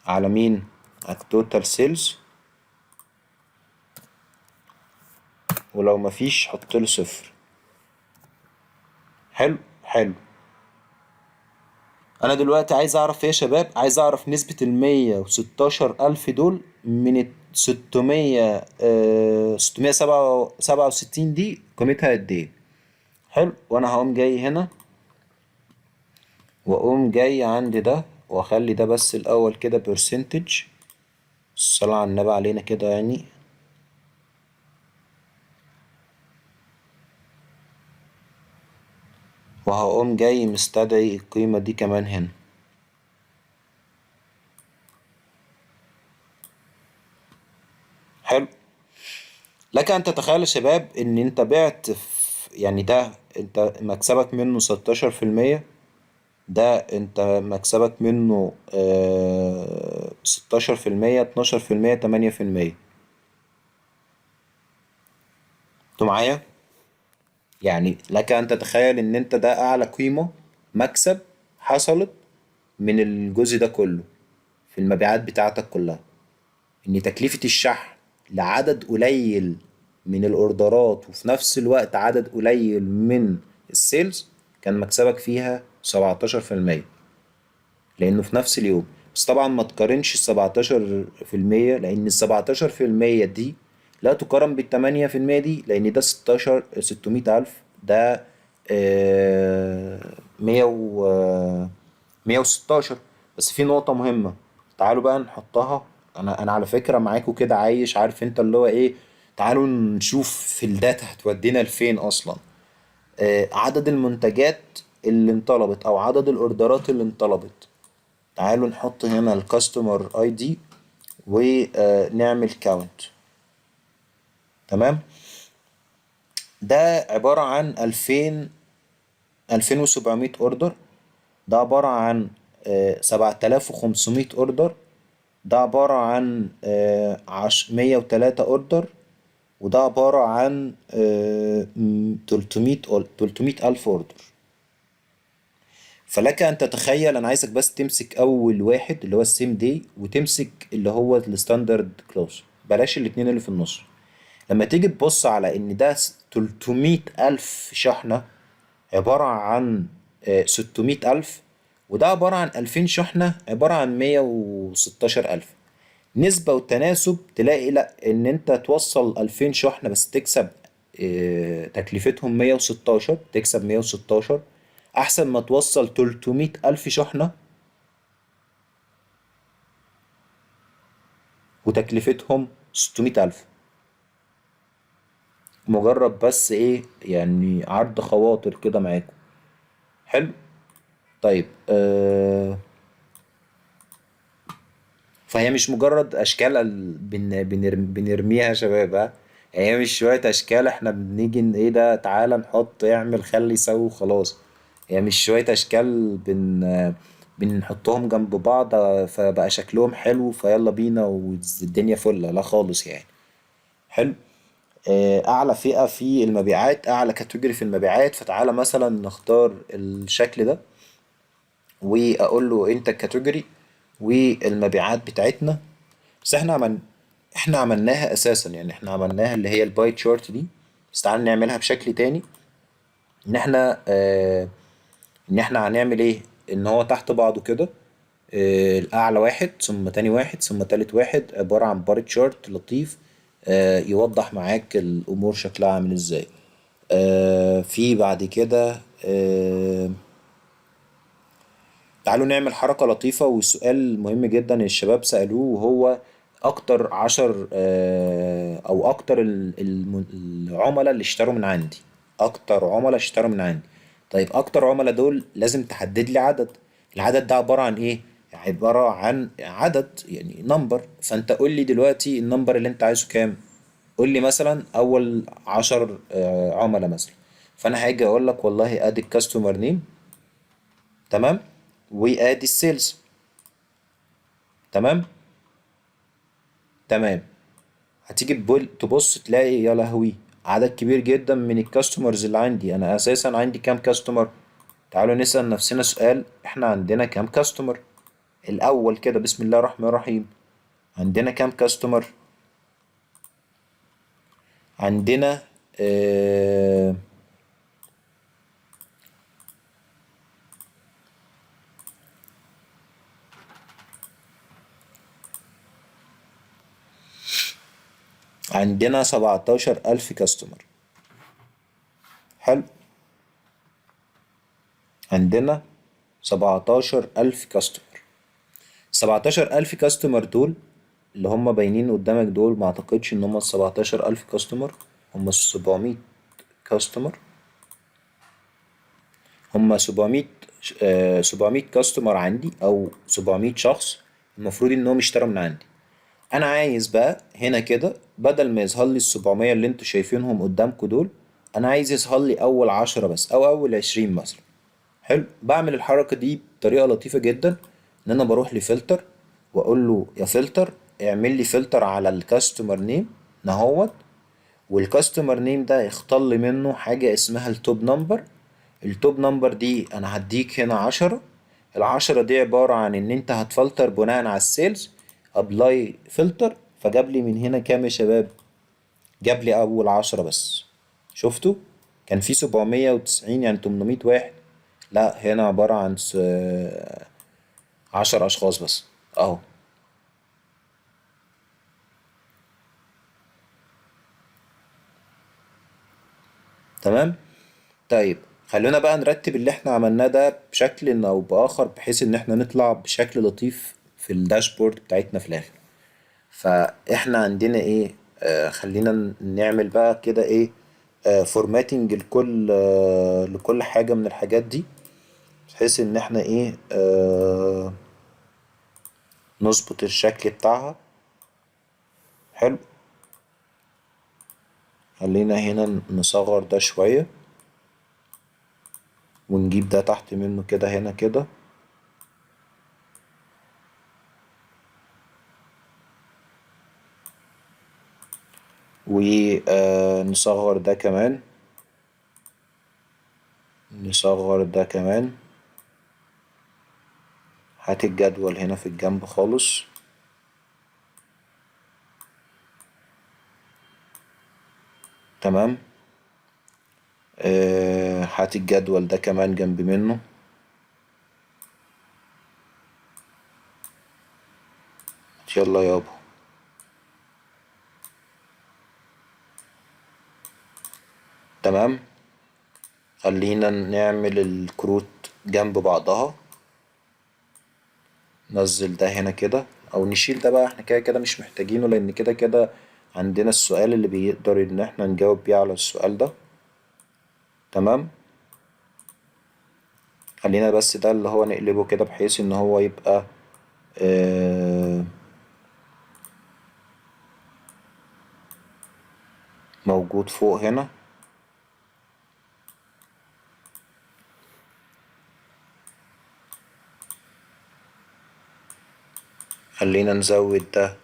على مين؟ على التوتال سيلز. ولو مفيش حط له صفر. حلو حلو. انا دلوقتي عايز اعرف ايه يا شباب؟ عايز اعرف نسبة ال116,000 دول من 667 دي قيمتها قد ايه؟ حلو. وانا هقوم جاي هنا واقوم جاي عندي ده واخلي ده بس الاول كده برسنتج. الصلاة على النبي علينا كده يعني. وهقوم جاي مستدعي القيمة دي كمان هنا. حلو. لك ان تتخيل يا شباب ان انت بعت يعني ده انت مكسبك منه 16%. ده انت مكسبك منه 16%، 12%، 8%. انتوا معايا؟ يعني لك ان تتخيل ان انت ده اعلى قيمة مكسب حصلت من الجزء ده كله في المبيعات بتاعتك كلها. ان تكلفة الشحن لعدد قليل من الاوردرات وفي نفس الوقت عدد قليل من السيلز كان مكسبك فيها 17%، لانه في نفس اليوم. بس طبعا ما تقارنش ال17%، لان ال17% دي لا تقارن بال8% دي، لان ده 16 600,000. ده 100 116. بس في نقطة مهمة، تعالوا بقى نحطها. انا على فكرة معاكوا كده عايش، عارف انت اللي هو ايه. تعالوا نشوف في الداتا هتودينا لفين اصلا. عدد المنتجات اللي انطلبت او عدد الاوردرات اللي انطلبت. تعالوا نحط هنا الكاستمر اي دي ونعمل كاونت. تمام. ده عبارة عن 2700 اوردر. ده عبارة عن 7500 اوردر. ده عبارة عن 103 اوردر. وده عبارة عن 300 ألف اوردر. فلك ان تتخيل، انا عايزك بس تمسك اول واحد اللي هو السيم داي، وتمسك اللي هو الستاندرد كلوز، بلاش الاتنين اللي في النص. لما تيجي تبص على ان ده 300 الف شحنة عبارة عن 600 الف، وده عبارة عن 2000 شحنة عبارة عن 116 الف. نسبة وتناسب تلاقي لا ان انت توصل 2000 شحنة بس تكسب تكلفتهم 116، تكسب 116 احسن ما توصل 300 الف شحنة وتكلفتهم 600 الف. مجرد بس ايه يعني عرض خواطر كده معاكم. حلو. طيب فهي مش مجرد اشكال بنرميها يا شباب، ها. يعني هي مش شوية اشكال احنا بنيجي ايه ده تعالى نحط اعمل خلي سوي وخلاص. هي مش شوية اشكال بنحطهم جنب بعض فبقى شكلهم حلو فيلا بينا والدنيا فل، لا خالص يعني. حلو. اعلى فئة في المبيعات، اعلى كاتيجوري في المبيعات، فتعالى مثلا نختار الشكل ده واقول له انت الكاتيجوري والمبيعات بتاعتنا. بس احنا عملناها اساسا، يعني احنا عملناها اللي هي الباي تشارت دي. بس تعالى نعملها بشكل تاني. ان احنا ان احنا هنعمل ايه؟ ان هو تحت بعضه كده الاعلى واحد ثم تاني واحد ثم تالت واحد عبارة عن بار تشارت لطيف يوضح معاك الامور شكلها عامل ازاي. في بعد كده تعالوا نعمل حركة لطيفة وسؤال مهم جدا الشباب سألوه، وهو اكتر 10 او اكتر العملاء اللي اشتروا من عندي. اكتر عملاء اشتروا من عندي. طيب اكتر عملاء دول لازم تحدد لي عدد. العدد ده عبارة عن ايه؟ عبارة عن عدد، يعني نمبر. فانت قول لي دلوقتي النمبر اللي انت عايزه كام. قول لي مثلا اول 10 عملاء مثلا. فانا هاجي اقول لك والله ادي الكاستمر نيم. تمام. وادي السيلز. تمام. تمام. هتيجي تبص تلاقي يا لهوي، عدد كبير جدا من الكاستمرز اللي عندي. انا اساسا عندي كام كاستمر؟ تعالوا نسأل نفسنا سؤال، احنا عندنا كام كاستمر؟ الاول كده بسم الله الرحمن الرحيم. عندنا كام كاستمر؟ عندنا آه عندنا 17,000 كاستمر. حلو. عندنا 17,000 كاستمر. 17,000 كاستمر دول اللي هم باينين قدامك دول، ما اعتقدش ان هم 17,000 كاستمر. هم 700 كاستمر. هم 700 700 كاستمر عندي او 700 شخص المفروض انهم يشتروا من عندي. انا عايز بقى هنا كده بدل ما يظهر لي ال 700 اللي انتوا شايفينهم قدامكم دول، انا عايز يظهر لي اول 10 بس او اول 20 مثلا. حلو. بعمل الحركة دي بطريقة لطيفة جدا، ان انا بروح لفلتر واقول له يا فلتر اعمل لي فلتر على الكاستمر نيم نهوت. والكاستمر نيم ده اختار لي منه حاجة اسمها التوب نمبر. التوب نمبر دي انا هديك هنا 10. ال10 دي عبارة عن ان انت هتفلتر بناء على السيلز. ابلاي فلتر، فجاب لي من هنا كام يا شباب؟ جاب لي اول 10 بس. شفتوا؟ كان في 790 يعني 800 واحد. لا هنا عبارة عن 10 اشخاص بس. اهو. تمام. طيب خلونا بقى نرتب اللي احنا عملناه ده بشكل او باخر، بحيث ان احنا نطلع بشكل لطيف في الداشبورد بتاعتنا في الاخر. فاحنا عندنا ايه؟ خلينا نعمل بقى كده ايه، فورماتنج لكل حاجة من الحاجات دي، بحيث ان احنا ايه نظبط الشكل بتاعها. حلو. خلينا هنا نصغر ده شوية، ونجيب ده تحت منه كده هنا كده. ونصغر ده كمان. نصغر ده كمان. هات الجدول هنا في الجنب خالص. تمام. هات الجدول ده كمان جنب منه. يلا يابا. تمام. خلينا نعمل الكروت جنب بعضها. نزل ده هنا كده، او نشيل ده بقى، احنا كده كده مش محتاجينه، لان كده كده عندنا السؤال اللي بيقدر ان احنا نجاوب بيه على السؤال ده. تمام. خلينا بس ده اللي هو نقلبه كده بحيث ان هو يبقى آه موجود فوق هنا. خلينا نزود ده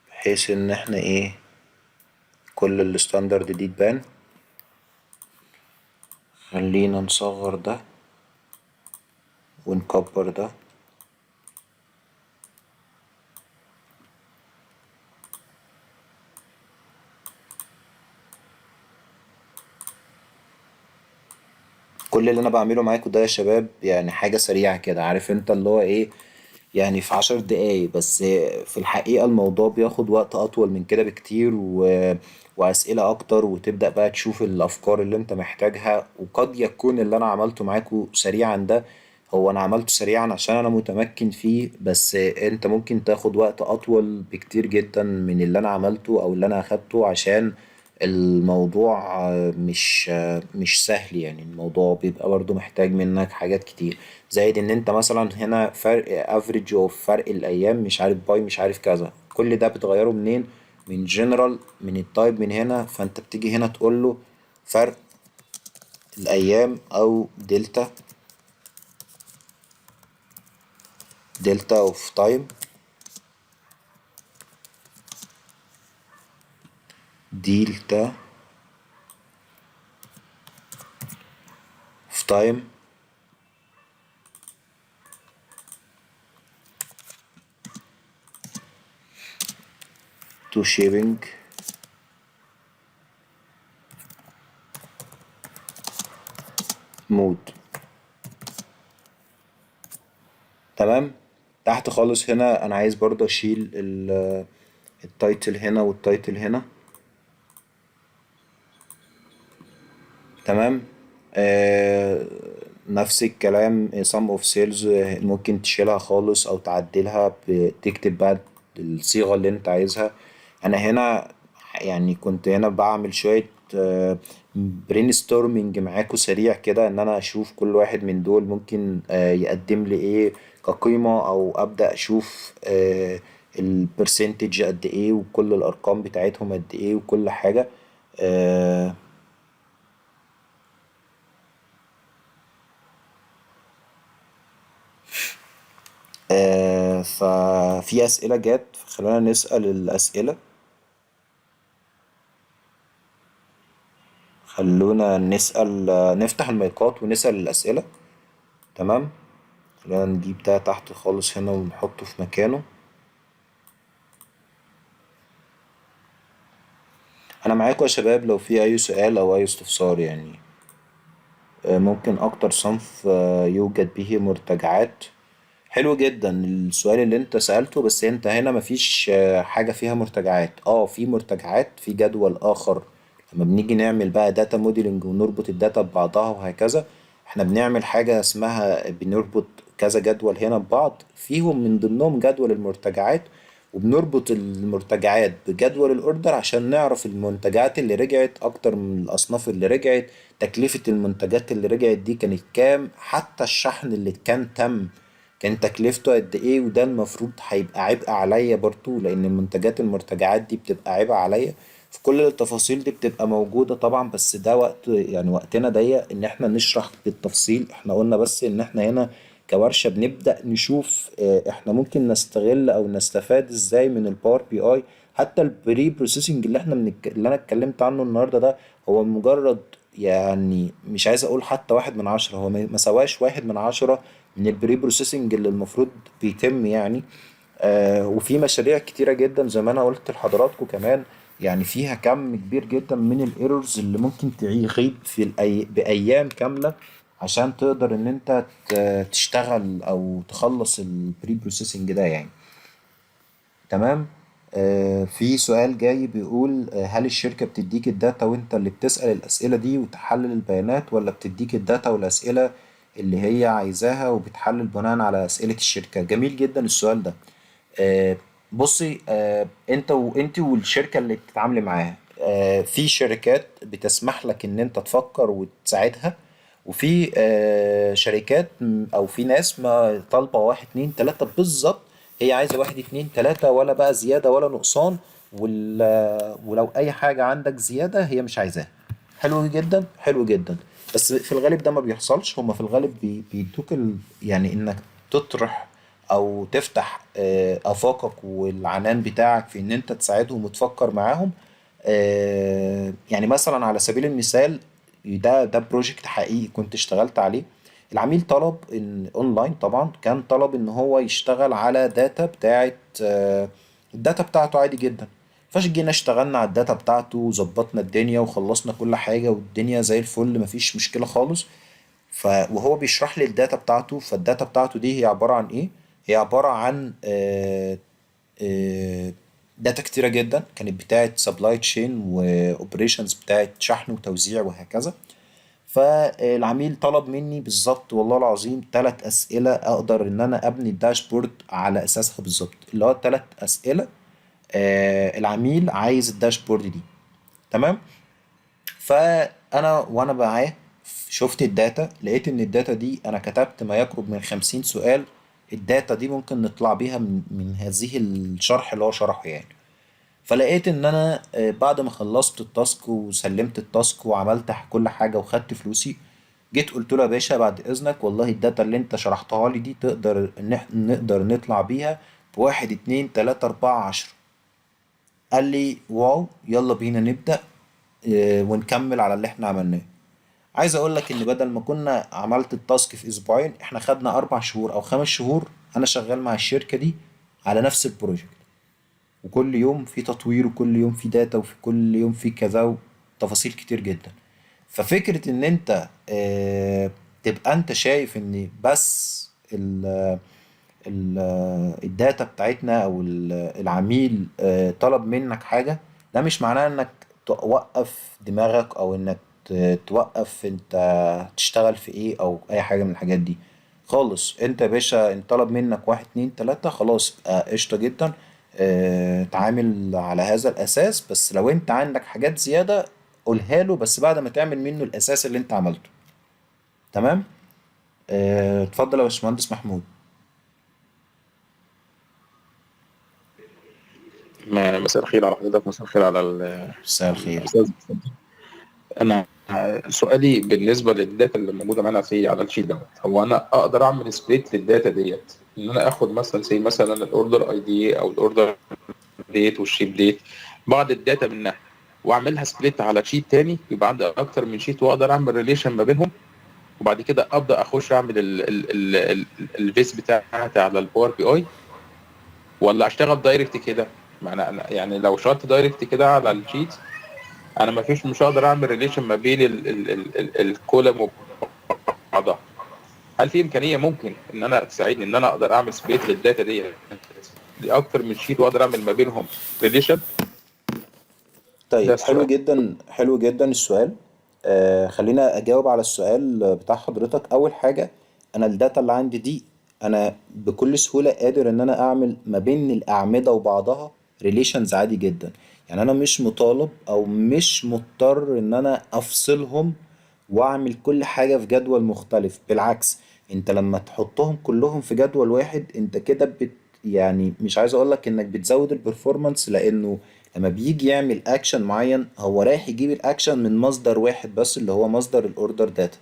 بحيث ان احنا ايه كل الستاندرد دي تبان. خلينا نصغر ده ونكبر ده. كل اللي انا بعمله معاكم ده يا شباب يعني حاجة سريعة كده، عارف انت اللي هو ايه، يعني في 10 دقايق بس. في الحقيقة الموضوع بياخد وقت اطول من كده بكتير واسئلة اكتر، وتبدأ بقى تشوف الافكار اللي انت محتاجها. وقد يكون اللي انا عملته معاكم سريعا ده هو انا عملته سريعا عشان انا متمكن فيه، بس انت ممكن تاخد وقت اطول بكتير جدا من اللي انا عملته او اللي انا اخدته، عشان الموضوع مش سهل. يعني الموضوع بيبقى برضه محتاج منك حاجات كتير، زائد ان انت مثلا هنا فرق افريج اوف فرق الايام، مش عارف باي مش عارف كذا، كل ده بتغيره منين؟ من جنرال، من التايب من هنا. فانت بتيجي هنا تقول له فرق الايام او دلتا، دلتا اوف تايم، دلتا اوف تايم تو شيبنج مود. تمام. تحت خالص هنا انا عايز برضه اشيل التايتل هنا والتايتل هنا. تمام. آه نفس الكلام sum of sales، ممكن تشيلها خالص او تعدلها، بتكتب بقى الصيغة اللي انت عايزها. انا هنا يعني كنت هنا بعمل شوية برين ستورمنج معاكو سريع كده، ان انا اشوف كل واحد من دول ممكن يقدم لي ايه كقيمة، او ابدأ اشوف البرسنتج قد ايه، وكل الارقام بتاعتهم قد ايه، وكل حاجة. آه، ففي أسئلة جت، خلونا نسأل الأسئلة. خلونا نسأل، نفتح المايكات ونسأل الأسئلة. تمام. خلونا نجيب ده تحت خالص هنا ونحطه في مكانه. أنا معاكم يا شباب، لو في أي سؤال أو أي استفسار يعني. ممكن أكتر صنف يوجد به مرتجعات. حلو جدا السؤال اللي انت سألته، بس انت هنا مفيش حاجة فيها مرتجعات. في مرتجعات في جدول آخر. لما بنيجي نعمل بقى داتا موديلنج ونربط الداتا ببعضها وهكذا، احنا بنعمل حاجة اسمها بنربط كذا جدول هنا ببعض، فيهم من ضمنهم جدول المرتجعات. وبنربط المرتجعات بجدول الاوردر عشان نعرف المنتجات اللي رجعت اكتر من الاصناف اللي رجعت، تكلفة المنتجات اللي رجعت دي كانت كام، حتى الشحن اللي كان تم كان تكلفته قد ايه. وده المفروض هيبقى عبء عليا برضو، لان المنتجات المرتجعات دي بتبقى عبء عليا. في كل التفاصيل دي بتبقى موجودة طبعا، بس ده وقت يعني وقتنا ضيق ان احنا نشرح بالتفصيل. احنا قلنا بس ان احنا هنا كورشة بنبدأ نشوف احنا ممكن نستغل او نستفاد ازاي من الباور بي اي. حتى البري بروسيسنج اللي انا اتكلمت عنه النهاردة ده، هو مجرد يعني مش عايز اقول حتى 1/10، هو ما سواش 1/10 من البري بروسيسنج اللي المفروض بيتم يعني. وفي مشاريع كتيرة جدا زي ما انا قلت لحضراتكم كمان، يعني فيها كم كبير جدا من الايرورز اللي ممكن تغيب في بايام كاملة عشان تقدر ان انت تشتغل او تخلص البري بروسيسنج ده يعني. تمام. في سؤال جاي بيقول هل الشركة بتديك الداتا وانت اللي بتسأل الأسئلة دي وتحلل البيانات، ولا بتديك الداتا والأسئلة اللي هي عايزاها وبتحلل بناء على أسئلة الشركة؟ جميل جدا السؤال ده. بصي، انت والشركة اللي بتتعاملي معاها، في شركات بتسمح لك ان انت تفكر وتساعدها، وفي شركات او في ناس ما طالبة واحد اتنين تلاتة بالظبط، هي عايزة واحد اتنين تلاتة، ولا بقى زيادة ولا نقصان. ولو اي حاجة عندك زيادة هي مش عايزاها. حلو جدا حلو جدا. بس في الغالب ده ما بيحصلش. هما في الغالب بيدوك يعني انك تطرح او تفتح افاقك والعنان بتاعك في ان انت تساعدهم وتفكر معاهم. يعني مثلا على سبيل المثال، ده بروجكت حقيقي كنت اشتغلت عليه. العميل طلب ان اونلاين طبعا، كان طلب ان هو يشتغل على داتا بتاعت الداتا بتاعته عادي جدا. جينا اشتغلنا على الداتا بتاعته وظبطنا الدنيا وخلصنا كل حاجة والدنيا زي الفل، مفيش مشكلة خالص. وهو بيشرح لي الداتا بتاعته، فالداتا بتاعته دي هي عبارة عن ايه؟ هي عبارة عن آه، داتا كتيرة جدا كانت بتاعت سبلاي تشين واوبريشنز بتاعت شحن وتوزيع وهكذا. فالعميل طلب مني بالظبط والله العظيم 3 اسئله اقدر ان انا ابني الداشبورد على اساسها بالظبط، اللي هو 3 اسئله. العميل عايز الداشبورد دي. تمام. فانا وانا معاه شفت الداتا، لقيت ان الداتا دي انا كتبت ما يقرب من 50 سؤال. الداتا دي ممكن نطلع بيها من هذه الشرح اللي هو شرحه يعني. فلقيت ان انا بعد ما خلصت التاسك وسلمت التاسك وعملت كل حاجة وخدت فلوسي، جيت قلت له يا باشا بعد اذنك والله الداتا اللي انت شرحتها لي دي تقدر ان نقدر نطلع بيها بواحد اتنين تلاتة اربعة عشرة. قال لي واو يلا بينا نبدأ ونكمل على اللي احنا عملناه. عايز اقول لك ان بدل ما كنا عملت التاسك في اسبوعين، احنا خدنا 4 شهور او 5 شهور انا شغال مع الشركة دي على نفس البروجكت. وكل يوم في تطوير وكل يوم في داتا وفي كل يوم في كذا، وتفاصيل كتير جدا. ففكرة ان انت تبقى انت شايف ان بس ال الداتا بتاعتنا او العميل طلب منك حاجة، ده مش معناه انك توقف دماغك او انك توقف انت تشتغل في ايه او اي حاجة من الحاجات دي خالص. انت يا باشا ان طلب منك واحد اتنين تلاتة خلاص قشطة جدا. تعامل على هذا الاساس، بس لو انت عندك حاجات زيادة قولها له بس بعد ما تعمل منه الاساس اللي انت عملته. تمام. اتفضل يا باشمهندس محمود. مساء الخير على حضرتك، مساء الخير على مساء الخير. الأستاذ. أنا سؤالي بالنسبة للداتا اللي موجودة معانا على الشيت دوت، هو أنا أقدر أعمل سبليت للداتا ديت، إن أنا آخد مثلا مثلا الأوردر أي دي أو الأوردر ديت والشيب ديت، بعض الداتا منها، وأعملها سبليت على شيت تاني، يبقى عندي أكتر من شيت وأقدر أعمل ريليشن ما بينهم، وبعد كده أبدأ أخش أعمل الفيس بتاعتي على الباور بي أي، ولا أشتغل دايركت كده؟ معنى يعني لو شغلت دايركت كده على الشيت، انا ما فيش، مش هقدر اعمل ريليشن ما بين الكولم وبعضها. هل في امكانيه ممكن ان انا تساعدني ان انا اقدر اعمل سبليت للداتا دي اكتر من شيت واقدر اعمل ما بينهم ريليشن؟ ده طيب حلو السؤال. جدا حلو جدا السؤال. خلينا اجاوب على السؤال بتاع حضرتك. اول حاجة، انا الداتا اللي عندي دي انا بكل سهولة قادر ان انا اعمل ما بين الاعمدة وبعضها ريليشنز عادي جدا. يعني انا مش مطالب او مش مضطر ان انا افصلهم واعمل كل حاجة في جدول مختلف. بالعكس، انت لما تحطهم كلهم في جدول واحد انت كده يعني مش عايز اقولك انك بتزود البرفورمانس، لانه لما بيجي يعمل اكشن معين هو رايح يجيب الاكشن من مصدر واحد بس اللي هو مصدر الاوردر داتا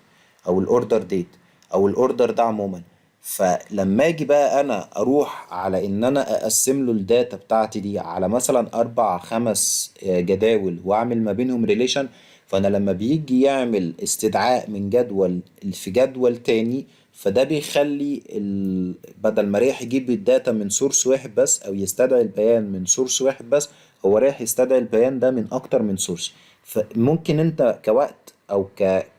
او الاوردر ديت او الاوردر ده عموما. فلما اجي بقى انا اروح على ان انا اقسم له الداتا بتاعتي دي على مثلا 4 5 جداول واعمل ما بينهم ريليشن، فانا لما بيجي يعمل استدعاء من جدول في جدول تاني، فده بيخلي بدل ما رايح يجيب الداتا من سورس واحد بس او يستدعي البيان من سورس واحد بس، هو رايح يستدعي البيان ده من اكتر من سورس. فممكن انت كوقت او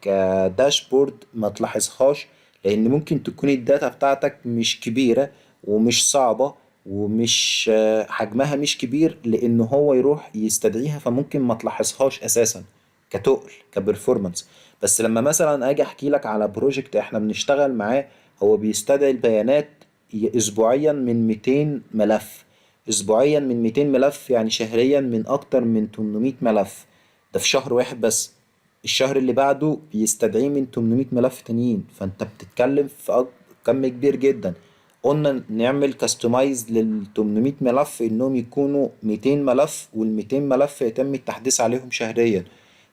كداشبورد ما تلاحظهاش، لان ممكن تكون الداتا بتاعتك مش كبيرة ومش صعبة ومش حجمها مش كبير لان هو يروح يستدعيها، فممكن ما تلاحظهاش اساسا كتقل كبرفورمانس. بس لما مثلا اجي احكي لك على بروجكت احنا بنشتغل معاه، هو بيستدعي البيانات اسبوعيا من 200 ملف. اسبوعيا من 200 ملف يعني شهريا من اكتر من 800 ملف. ده في شهر واحد بس. الشهر اللي بعده بيستدعيه من 800 ملف تانيين، فانت بتتكلم في كم كبير جدا. قلنا نعمل كاستمايز لل 800 ملف انهم يكونوا 200 ملف، وال 200 ملف يتم التحديث عليهم شهريا.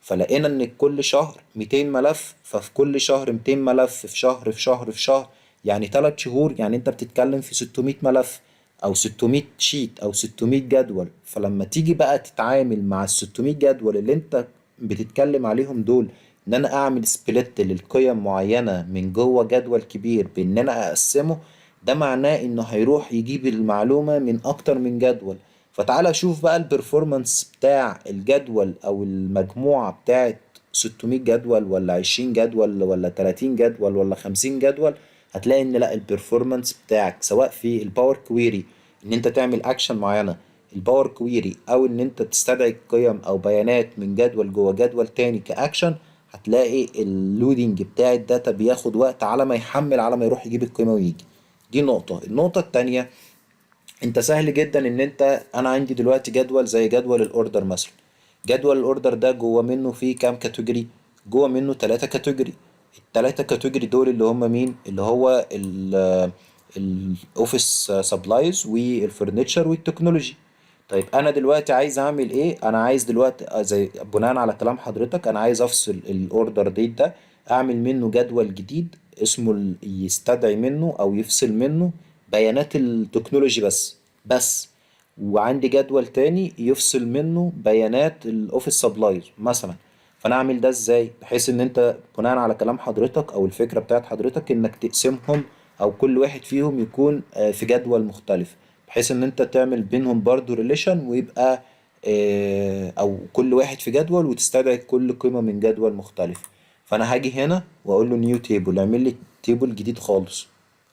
فلقينا ان كل شهر 200 ملف، ففي كل شهر 200 ملف في شهر في شهر في شهر، يعني 3 شهور يعني انت بتتكلم في 600 ملف او 600 شيت او 600 جدول. فلما تيجي بقى تتعامل مع ال 600 جدول اللي انت بتتكلم عليهم دول، ان انا اعمل سبليت للقيم معينة من جوه جدول كبير بان انا اقسمه، ده معناه انه هيروح يجيب المعلومة من اكتر من جدول. فتعالى شوف بقى البرفورمانس بتاع الجدول او المجموعة بتاعت 600 جدول ولا 20 جدول ولا 30 جدول ولا 50 جدول. هتلاقي ان لا البرفورمانس بتاعك سواء في الباور كويري ان انت تعمل اكشن معينة، الباور كويري او ان انت تستدعي قيم او بيانات من جدول جوه جدول تاني كاكشن، هتلاقي اللودينج بتاع الداتا بياخد وقت على ما يحمل، على ما يروح يجيب القيمة ويجي. دي نقطة. النقطة التانية، انت سهل جدا ان انا عندي دلوقتي جدول زي جدول الاوردر مثلا. جدول الاوردر ده جوه منه فيه كام كاتيجوري؟ جوه منه 3 كاتيجوري. ال3 كاتيجوري دول اللي هم مين؟ اللي هو الاوفيس سبلايز والفurniture والتكنولوجي. طيب انا دلوقتي عايز اعمل ايه؟ انا عايز دلوقتي زي بناء على كلام حضرتك انا عايز افصل الاوردر ديت ده، اعمل منه جدول جديد اسمه يستدعي منه او يفصل منه بيانات التكنولوجي بس. وعندي جدول تاني يفصل منه بيانات الاوفيس سبلايز مثلا. فانا اعمل ده ازاي؟ بحيث ان انت بناء على كلام حضرتك او الفكرة بتاعت حضرتك انك تقسمهم، او كل واحد فيهم يكون في جدول مختلف، بحيث ان انت تعمل بينهم برضو ريليشن، ويبقى او كل واحد في جدول وتستدعي كل قيمة من جدول مختلف. فانا هاجي هنا واقول له نيو تيبل، اعمل لي تيبل جديد خالص.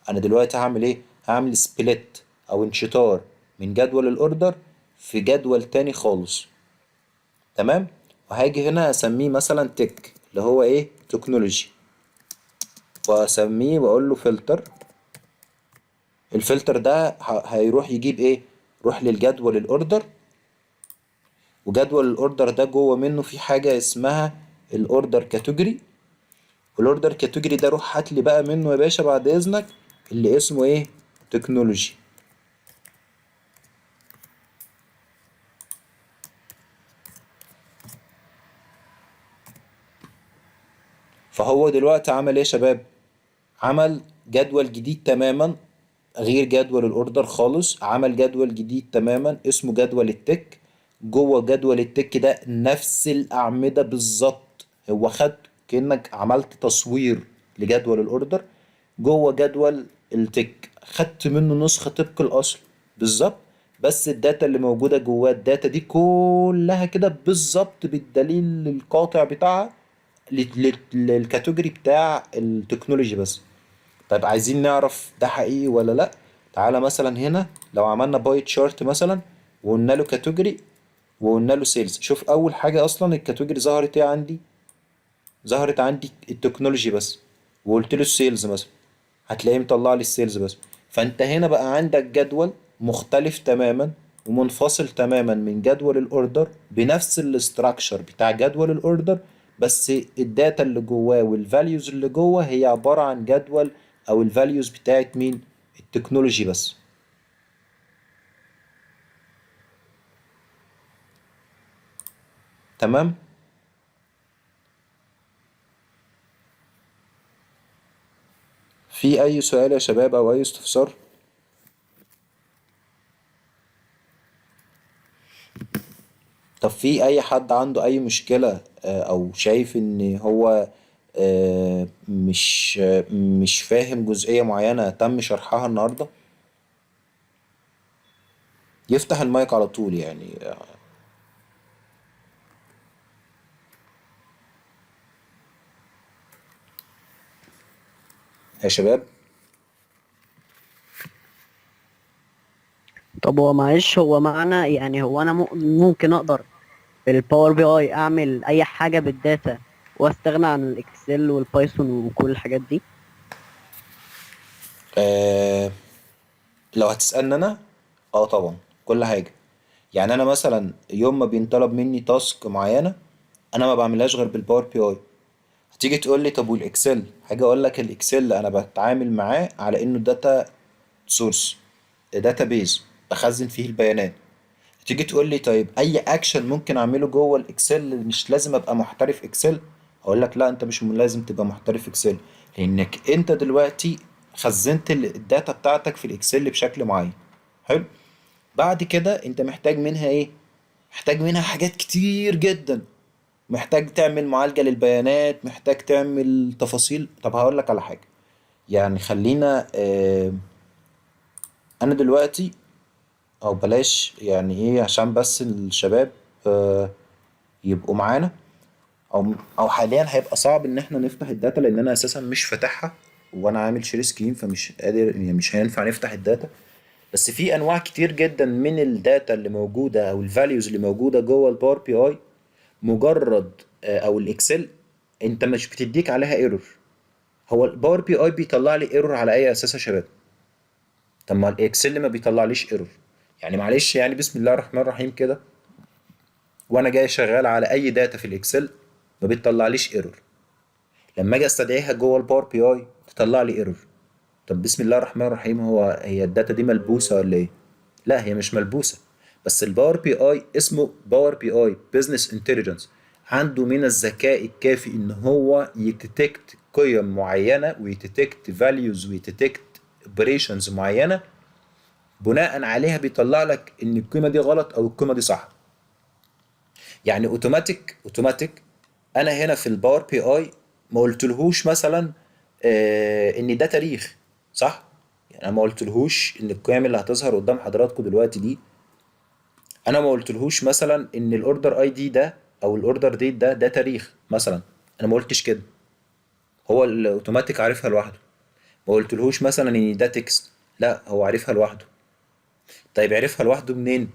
انا دلوقتي هعمل ايه؟ هعمل سبليت او انشطار من جدول الاوردر في جدول تاني خالص. تمام. وهاجي هنا اسميه مثلا تك، اللي هو ايه؟ تكنولوجي. واسميه واقول له فلتر. الفلتر ده هيروح يجيب ايه؟ روح للجدول الاوردر، وجدول الاوردر ده جوه منه في حاجة اسمها الاوردر كاتيجوري. والاوردر كاتيجوري ده روح هات لي بقى منه يا باشا بعد اذنك اللي اسمه ايه؟ تكنولوجي. فهو دلوقتي عمل ايه يا شباب؟ عمل جدول جديد تماما غير جدول الاوردر خالص. عمل جدول جديد تماما اسمه جدول التك. جوه جدول التك ده نفس الاعمدة بالظبط. هو خد كأنك عملت تصوير لجدول الاوردر جوه جدول التك، خدت منه نسخة طبق الاصل بالظبط. بس الداتا اللي موجودة جواه، الداتا دي كلها كده بالظبط بالدليل القاطع بتاعها للكاتيجوري بتاع التكنولوجي بس. طيب عايزين نعرف ده حقيقي ولا لا؟ تعالى مثلا هنا لو عملنا باي تشارت مثلا، وقلنا له كاتيجوري، وقلنا له سيلز. شوف اول حاجة اصلا الكاتيجوري ظهرت ايه عندي؟ ظهرت عندي التكنولوجي بس. وقلت له السيلز مثلا، هتلاقيه مطلع لي السيلز بس. فانت هنا بقى عندك جدول مختلف تماما ومنفصل تماما من جدول الاوردر بنفس الاستراكشر بتاع جدول الاوردر، بس الداتا اللي جواه والفاليوز اللي جوه هي عبارة عن جدول او الفاليوز بتاعت مين؟ التكنولوجي بس. تمام. في اي سؤال يا شباب او اي استفسار؟ طب في اي حد عنده اي مشكلة او شايف ان هو مش فاهم جزئية معينة تم شرحها النهاردة؟ يفتح المايك على طول يعني. يا شباب. طب هو معلش، هو معنى يعني هو انا ممكن اقدر بالباور بي اي اعمل اي حاجه بالداتا واستغنى عن الاكسل والبايثون وكل الحاجات دي؟ آه لو هتسألني انا، اه طبعا كل حاجة. يعني انا مثلا يوم ما بينطلب مني تاسك معينة، انا ما بعملهاش غير بالباور بي اي. هتيجي تقول لي طب والاكسل؟ حاجة اقول لك الاكسل انا بتعامل معاه على انه داتا سورس، داتا بيز بخزن فيه البيانات. تيجي تقول لي طيب اي اكشن ممكن اعمله جوه الاكسل مش لازم ابقى محترف اكسل؟ اقول لك لا، انت مش لازم تبقى محترف اكسل، لانك انت دلوقتي خزنت الداتا بتاعتك في الاكسل بشكل معين. حلو. بعد كده انت محتاج منها ايه؟ محتاج منها حاجات كتير جدا. محتاج تعمل معالجة للبيانات، محتاج تعمل تفاصيل. طب هقول لك على حاجة. يعني خلينا انا دلوقتي، او بلاش يعني ايه عشان بس الشباب آه يبقوا معانا، او حاليا هيبقى صعب ان احنا نفتح الداتا لان انا اساسا مش فاتحها، وانا عامل شير سكرين فمش قادر، يعني مش هينفع نفتح الداتا. بس في انواع كتير جدا من الداتا اللي موجوده او الفاليوز اللي موجوده جوه الباور بي اي. مجرد او الاكسل، انت مش بتديك عليها ايرور. هو الباور بي اي بيطلع لي ايرور على اي اساس يا شباب؟ طب ما الاكسل ما بيطلعليش ايرور. يعني معلش، يعني بسم الله الرحمن الرحيم كده، وانا جاي شغال على اي داتا في الاكسل ما بتطلعليش ايرور. لما اجي استدعيها جوه الباور بي اي تطلع لي ايرور. طب بسم الله الرحمن الرحيم، هي الداتا دي ملبوسه ولا ايه؟ لا، هي مش ملبوسه. بس الباور بي اي اسمه باور بي اي بزنس انتليجنس، عنده من الذكاء الكافي ان هو يتتكت قيم معينه ويتتكت فاليوز ويتتكت اوبريشنز معينه، بناء عليها بيطلع لك ان القيمه دي غلط او القيمه دي صح. يعني اوتوماتيك. انا هنا في الباور بي اي ما قلتلهوش مثلا ان ده تاريخ، صح؟ يعني انا ما قلتلهوش ان القيم اللي هتظهر قدام حضراتكم دلوقتي دي، انا ما قلتلهوش مثلا ان الاوردر اي دي ده او الاوردر ديت ده تاريخ مثلا. انا ما قلتش كده، هو الاوتوماتيك عارفها لوحده. ما قلتلهوش مثلا ان ده تكست، لا هو عارفها لوحده. طيب عرفها لوحده منين؟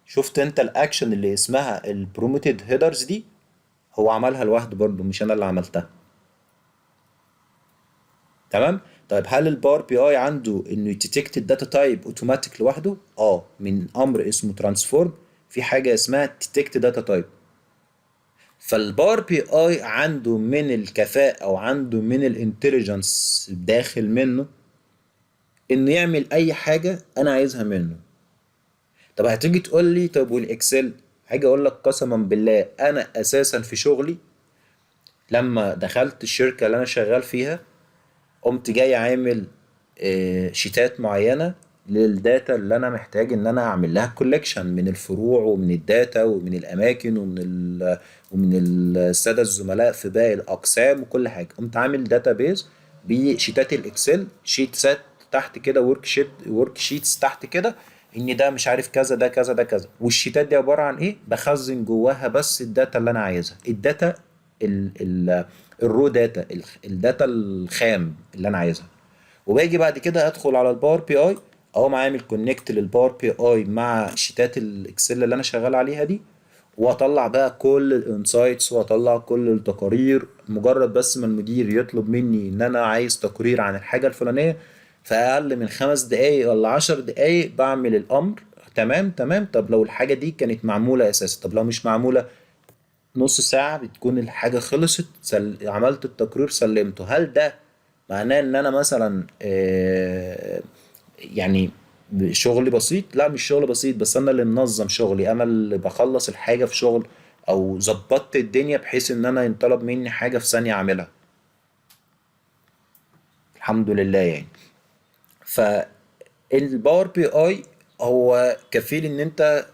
شفت انت الاكشن اللي اسمها البروموتد هيدرز دي؟ هو عملها لوحده برضه، مش انا اللي عملتها. تمام. طيب هل الباور بي اي عنده انه يتكت الداتا تايب اوتوماتيك لوحده؟ من امر اسمه ترانسفورم، في حاجه اسمها تيتكت داتا تايب. فالباور بي اي عنده من الكفاءه او عنده من الانتليجنس داخل منه انه يعمل اي حاجه انا عايزها منه. طب هتيجي تقول لي طب والاكسل؟ هاجي اقول لك قسما بالله انا اساسا في شغلي لما دخلت الشركه اللي انا شغال فيها قمت جاي عامل شيتات معينة للداتا اللي انا محتاج ان انا اعمل لها كولكشن من الفروع ومن الداتا ومن الاماكن ومن السادة الزملاء في باقي الاقسام وكل حاجة. قمت عامل داتابيز بشيتات الاكسل، شيت سات تحت كده، ورك شيتس تحت كده، ان ده مش عارف كذا، ده كذا، ده كذا. والشيتات دي عبارة عن ايه؟ بخزن جواها بس الداتا اللي انا عايزها، الداتا ال ال الرو داتا، الداتا الخام اللي انا عايزها. وباجي بعد كده ادخل على الباور بي اي، اقوم عامل كونكت للباور بي اي مع شيتات الاكسل اللي انا شغال عليها دي، واطلع بقى كل الانسايتس واطلع كل التقارير. مجرد بس ما المدير يطلب مني ان انا عايز تقرير عن الحاجة الفلانية، في اقل من 5 دقايق ولا 10 دقايق بعمل الامر. تمام تمام. طب لو الحاجة دي كانت معمولة اساسا، طب لو مش معمولة، نص ساعة بتكون الحاجة خلصت، عملت التقرير سلمته. هل ده معناه ان انا مثلا يعني شغلي بسيط؟ لا مش شغل بسيط، بس انا اللي منظم شغلي، انا اللي بخلص الحاجة في شغل، او ظبطت الدنيا بحيث ان انا ينطلب مني حاجة في ثانية اعملها. الحمد لله يعني. فالباور بي اي هو كفيل ان انت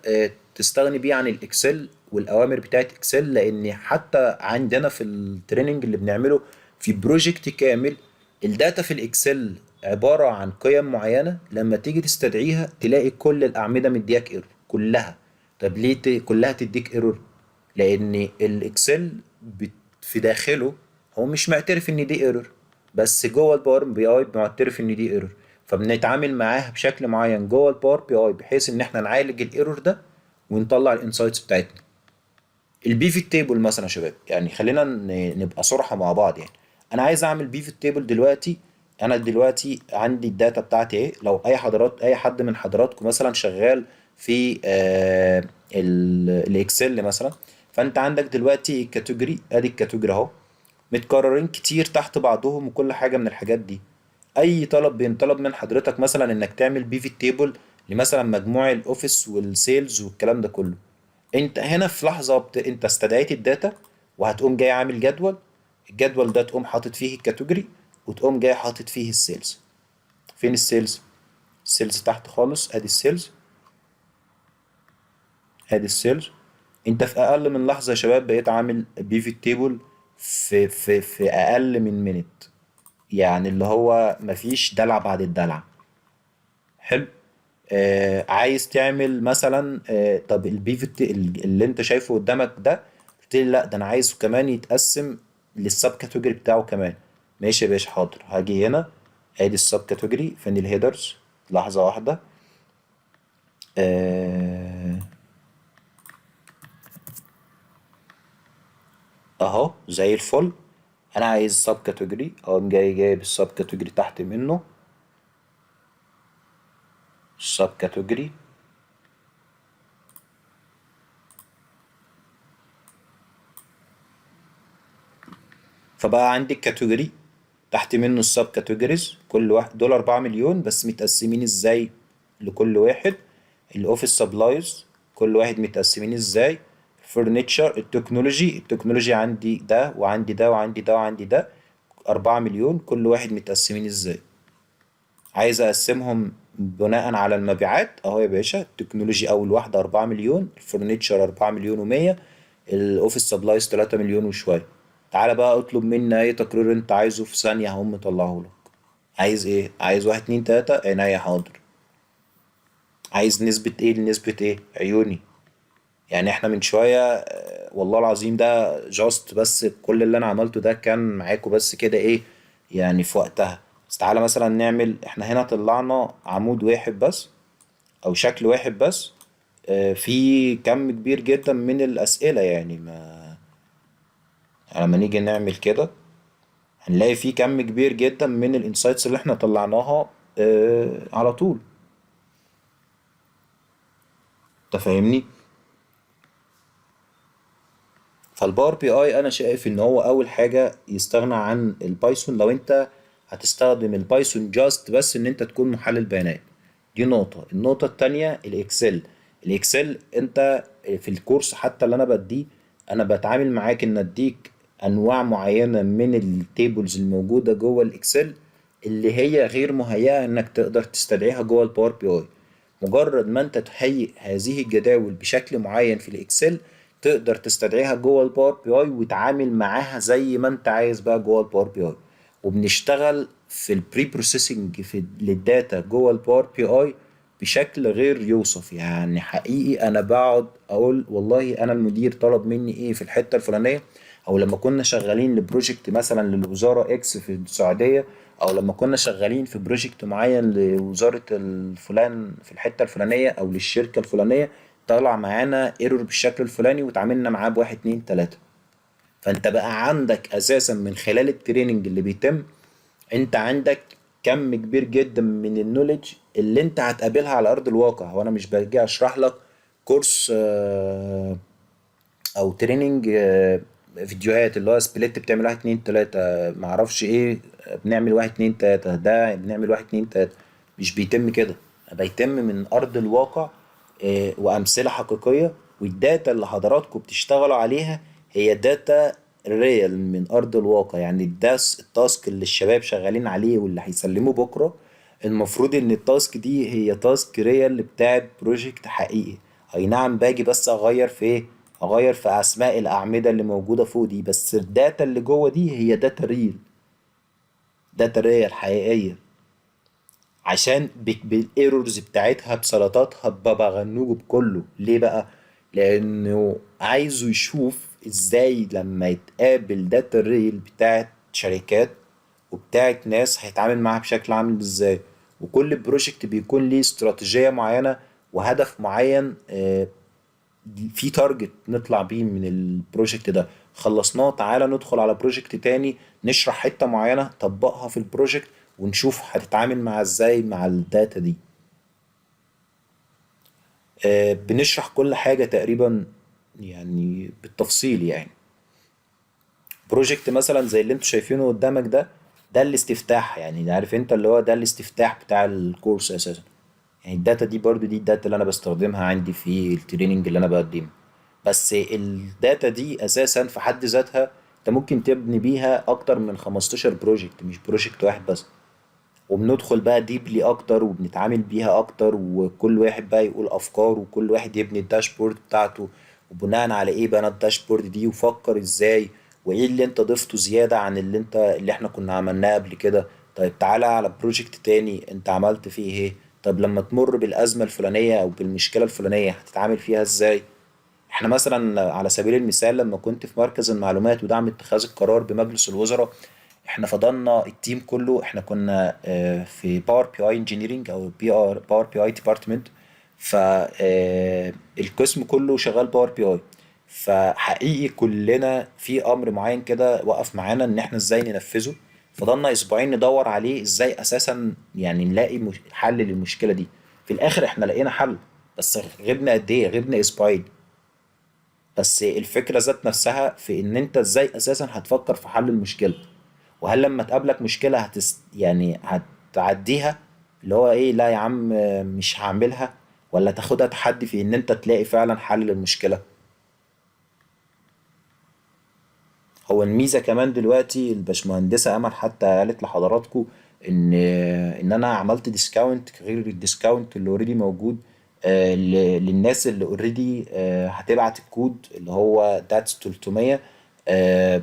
تستغني بيه عن الاكسل والاوامر بتاعت اكسل، لان حتى عندنا في التريننج اللي بنعمله في بروجكت كامل، الداتا في الاكسل عبارة عن قيم معينة، لما تيجي تستدعيها تلاقي كل الاعمدة مدياك ايرور كلها. طب ليه كلها تديك ايرور؟ لان الاكسل في داخله هو مش معترف ان دي ايرور، بس جوه الباور بي اي معترف ان دي ايرور. فبنتعامل معاها بشكل معين جوه الباور بي اي بحيث ان احنا نعالج الايرور ده ونطلع الانسايتس بتاعتنا. البيفت تيبل مثلا يا شباب، يعني خلينا نبقى صراحة مع بعض. يعني انا عايز اعمل بيفت تيبل دلوقتي. انا دلوقتي عندي الداتا بتاعتي ايه؟ لو اي حد من حضراتكم مثلا شغال في الاكسل مثلا، فانت عندك دلوقتي الكاتيجوري، ادي الكاتيجوري اهو، متكررين كتير تحت بعضهم وكل حاجة من الحاجات دي. اي طلب بينطلب من حضرتك مثلا انك تعمل بيفت تيبل لمثلا مجموع الاوفيس والسيلز والكلام ده كله، انت هنا في لحظة انت استدعيت الداتا وهتقوم جاي عامل جدول. الجدول ده تقوم حاطط فيه الكاتيجوري وتقوم جاي حاطط فيه السيلز. فين السيلز؟ السيلز تحت خالص، ادي السيلز، ادي السيلز. انت في اقل من لحظة يا شباب بقيت عامل بيفت تيبل في اقل من منت. يعني اللي هو مفيش دلع بعد الدلع. حلو. عايز تعمل مثلا طب البيفت اللي انت شايفه قدامك ده، قلت لي لا ده انا عايزه كمان يتقسم للسب كاتيجوري بتاعه كمان. ماشي يا باشا، حاضر. هاجي هنا ادي السب كاتيجوري، فين الهيدرز؟ لحظة واحدة. آه، اهو زي الفل. انا عايز سب كاتيجوري، اقوم جاي جايب السب كاتيجوري تحت منه، سب كاتيجوري. فبقى عندي الكاتيجوري تحت منه السب كاتيجوريز، كل واحد دول 4 مليون بس متقسمين ازاي لكل واحد. الاوفيس سبلايز كل واحد متقسمين ازاي. فرنتشر، التكنولوجي عندي ده وعندي ده وعندي ده وعندي ده، 4 مليون كل واحد متقسمين ازاي. عايز اقسمهم بناء على المبيعات اهو يا باشا. التكنولوجي اول واحدة 4 مليون، الفرنتشر 4 مليون و100، الاوفيس سبلايز 3 مليون وشوية. تعالى بقى اطلب مني اي تقرير انت عايزه في ثانية هقوم مطلعه لك. عايز ايه؟ عايز واحد اتنين تلاتة، عينيا حاضر. عايز نسبة ايه لنسبة ايه؟ عيوني. يعني احنا من شوية والله العظيم ده جاست بس كل اللي انا عملته ده كان معاكم بس كده ايه يعني في وقتها. بس تعالى مثلا نعمل، احنا هنا طلعنا عمود واحد بس او شكل واحد بس، في كم كبير جدا من الاسئلة يعني ما لما نيجي نعمل كده هنلاقي في كم كبير جدا من الانسايتس اللي احنا طلعناها على طول. انت فاهمني؟ فالباور بي اي انا شايف ان هو اول حاجه يستغنى عن البايثون لو انت هتستخدم البايثون جاست بس ان انت تكون محلل بيانات. دي نقطه. النقطه التانية الاكسل. الاكسل انت في الكورس حتى اللي انا بديه انا بتعامل معاك ان اديك انواع معينه من التيبلز الموجوده جوه الاكسل اللي هي غير مهيئه انك تقدر تستدعيها جوه الباور بي اي. مجرد ما انت تهيئ هذه الجداول بشكل معين في الاكسل تقدر تستدعيها جوه الباور بي اي وتعامل معاها زي ما انت عايز بقى جوه الباور بي اي. وبنشتغل في البري بروسيسنج في للداتا جوه الباور بي اي بشكل غير يوصف. يعني حقيقي انا بقعد اقول والله انا المدير طلب مني ايه في الحته الفلانيه، او لما كنا شغالين لبروجكت مثلا للوزاره اكس في السعوديه، او لما كنا شغالين في بروجكت معين لوزاره الفلان في الحته الفلانيه او للشركه الفلانيه، طلع معانا ايرور بالشكل الفلاني وتعاملنا معاه بواحد اتنين تلاته. فانت بقى عندك اساسا من خلال التريننج اللي بيتم انت عندك كم كبير جدا من النولج اللي انت هتقابلها على ارض الواقع. هو انا مش باجي اشرح لك كورس او تريننج فيديوهات اللي هو سبليت بتعمل واحد اتنين تلاتة معرفش ايه، بنعمل واحد اتنين تلاتة ده بنعمل واحد اتنين تلاتة. مش بيتم كده، بيتم من ارض الواقع وامثلة حقيقية. والداتا اللي حضراتكم بتشتغلوا عليها هي داتا ريال من ارض الواقع. يعني التاسك اللي الشباب شغالين عليه واللي هيسلموه بكرة المفروض ان التاسك دي هي تاسك ريال بتاعت بروجكت حقيقي. اي نعم باجي بس اغير في ايه، اغير في اسماء الاعمدة اللي موجودة فوق دي، بس الداتا اللي جوه دي هي داتا ريل، داتا ريال حقيقية. عشان بالايرورز بتاعتها بسلطاتها ببغنوجه بكله. ليه بقى؟ لانه عايزه يشوف ازاي لما يتقابل داتا ريل بتاعت شركات وبتاعت ناس هيتعامل معاها بشكل عامل ازاي. وكل بروجكت بيكون ليه استراتيجية معينة وهدف معين، في تارجت نطلع بيه من البروجكت ده. خلصناه تعالى ندخل على بروجكت تاني نشرح حتة معينة طبقها في البروجكت ونشوف هتتعامل مع ازاي مع الداتا دي. بنشرح كل حاجة تقريبا يعني بالتفصيل يعني. بروجكت مثلا زي اللي انتوا شايفينه قدامك ده، ده الاستفتاح. يعني عارف انت اللي هو ده الاستفتاح بتاع الكورس اساسا. يعني الداتا دي برضو دي الداتا اللي انا بستخدمها عندي في التريننج اللي انا بقدمه. بس الداتا دي اساسا في حد ذاتها انت ممكن تبني بيها اكتر من 15 بروجكت مش بروجكت واحد بس. وبندخل بقى ديبلي اكتر وبنتعامل بيها اكتر وكل واحد بقى يقول افكار وكل واحد يبني الداشبورد بتاعته وبناء على ايه بنى الداشبورد دي وفكر ازاي وايه اللي انت ضفته زيادة عن اللي احنا كنا عملناه قبل كده. طيب تعالى على بروجكت تاني انت عملت فيه ايه، طب لما تمر بالازمة الفلانية او بالمشكلة الفلانية هتتعامل فيها ازاي. احنا مثلا على سبيل المثال لما كنت في مركز المعلومات ودعم اتخاذ القرار بمجلس الوزراء، احنا فضلنا التيم كله احنا كنا في باور بي اي انجينيرنج او باور بي اي ديبارتمنت. فالقسم كله شغال باور بي اي. فحقيقي كلنا في امر معين كده وقف معانا ان احنا ازاي ننفذه. فضلنا اسبوعين ندور عليه ازاي اساسا يعني نلاقي حل للمشكله دي. في الاخر احنا لقينا حل، بس غبنا قد ايه؟ غبنا اسبوعين. بس الفكره ذات نفسها في ان انت ازاي اساسا هتفكر في حل المشكله، وهل لما تقابلك مشكله يعني هتعديها، اللي هو ايه، لا يا عم مش هعملها، ولا تاخدها تحدي في ان انت تلاقي فعلا حل للمشكله. هو الميزه كمان دلوقتي الباشمهندسه امل حتى قالت لحضراتكم ان انا عملت ديسكاونت غير الديسكاونت اللي اوريدي موجود، للناس اللي اوريدي هتبعت الكود اللي هو داتس 300،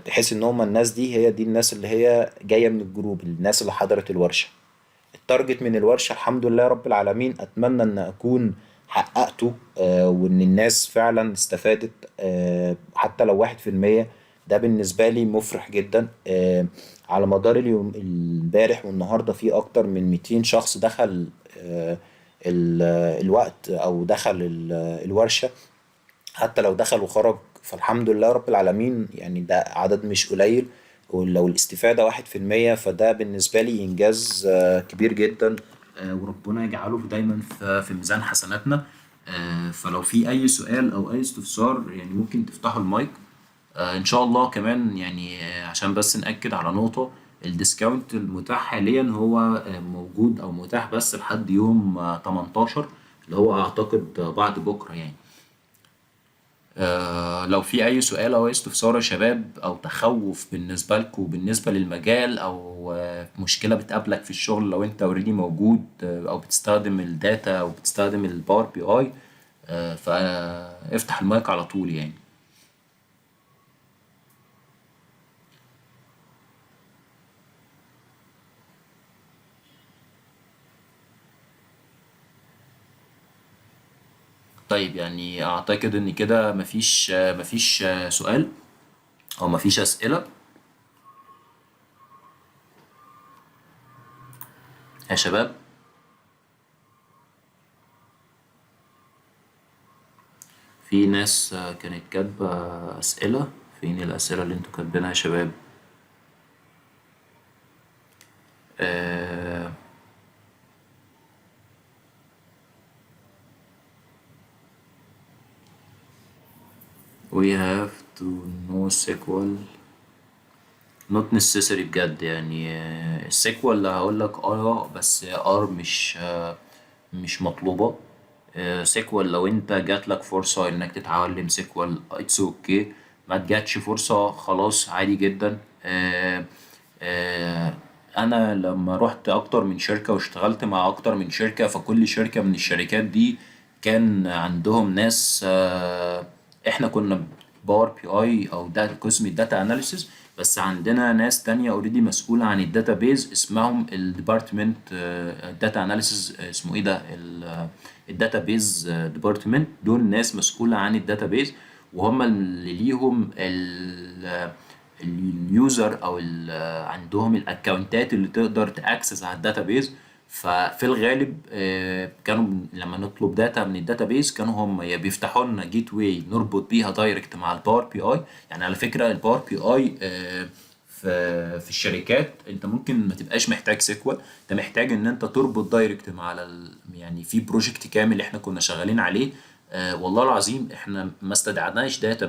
بحيث ان هم الناس دي هي دي الناس اللي هي جايه من الجروب، الناس اللي حضرت الورشه. التارجت من الورشة الحمد لله رب العالمين أتمنى أن أكون حققته، وإن الناس فعلا استفادت، حتى لو 1%. ده بالنسبة لي مفرح جدا. على مدار اليوم امبارح والنهاردة في أكتر من 200 شخص دخل الوقت أو دخل الورشة. حتى لو دخل وخرج فالحمد لله رب العالمين، يعني ده عدد مش قليل. ولو الاستفادة 1%، فده بالنسبة لي إنجاز كبير جدا. وربنا يجعله دايما في ميزان حسناتنا. فلو في أي سؤال أو أي استفسار يعني ممكن تفتحوا المايك. إن شاء الله كمان يعني، عشان بس نأكد على نقطة، الديسكاونت المتاح حاليا هو موجود أو متاح بس لحد يوم 18، اللي هو أعتقد بعد بكرة يعني. لو في أي سؤال أو أي استفسار يا شباب، أو تخوف بالنسبة لكم بالنسبة للمجال، أو مشكلة بتقابلك في الشغل لو أنت اوريدي موجود، أو بتستخدم الداتا أو بتستخدم الباور بي أي، فافتح المايك على طول يعني. طيب يعني أعتقد إن كده مفيش سؤال أو مفيش أسئلة يا شباب. في ناس كانت كاتبة أسئلة. فين الأسئلة اللي انتوا كاتبينها يا شباب؟ آه we have to know SQL not necessary بجد يعني. السيكوال اللي هقول لك بس مش مطلوبة. سيكوال لو انت جات لك فرصة انك تتعلم سيكوال اتس اوكي، ما تجاتش فرصة خلاص عادي جدا. آه، انا لما رحت اكتر من شركة واشتغلت مع اكتر من شركة، فكل شركة من الشركات دي كان عندهم ناس، احنا كنا باور بي اي او داتا قسم الداتا اناليسيس، بس عندنا ناس تانية اوريدي مسؤولة عن الداتا بيز، اسمهم الديبارتمنت الداتا اناليسيس، اسمه ايه ده، الداتا بيز ديبارتمنت. دول ناس مسؤولة عن الداتا بيز، وهم اللي ليهم اليوزر او عندهم الاكونتات اللي تقدر تاكسس على الداتا بيز. ففي الغالب كانوا لما نطلب داتا من الداتا بيز كانوا هم يا بيفتحوا لنا جيت واي نربط بيها دايركت مع الباور بي اي. يعني على فكره الباور بي اي في الشركات انت ممكن ما تبقاش محتاج سيكوال، انت محتاج ان انت تربط دايركت مع يعني في بروجكت كامل احنا كنا شغالين عليه. والله العظيم احنا ما استدعيناش داتا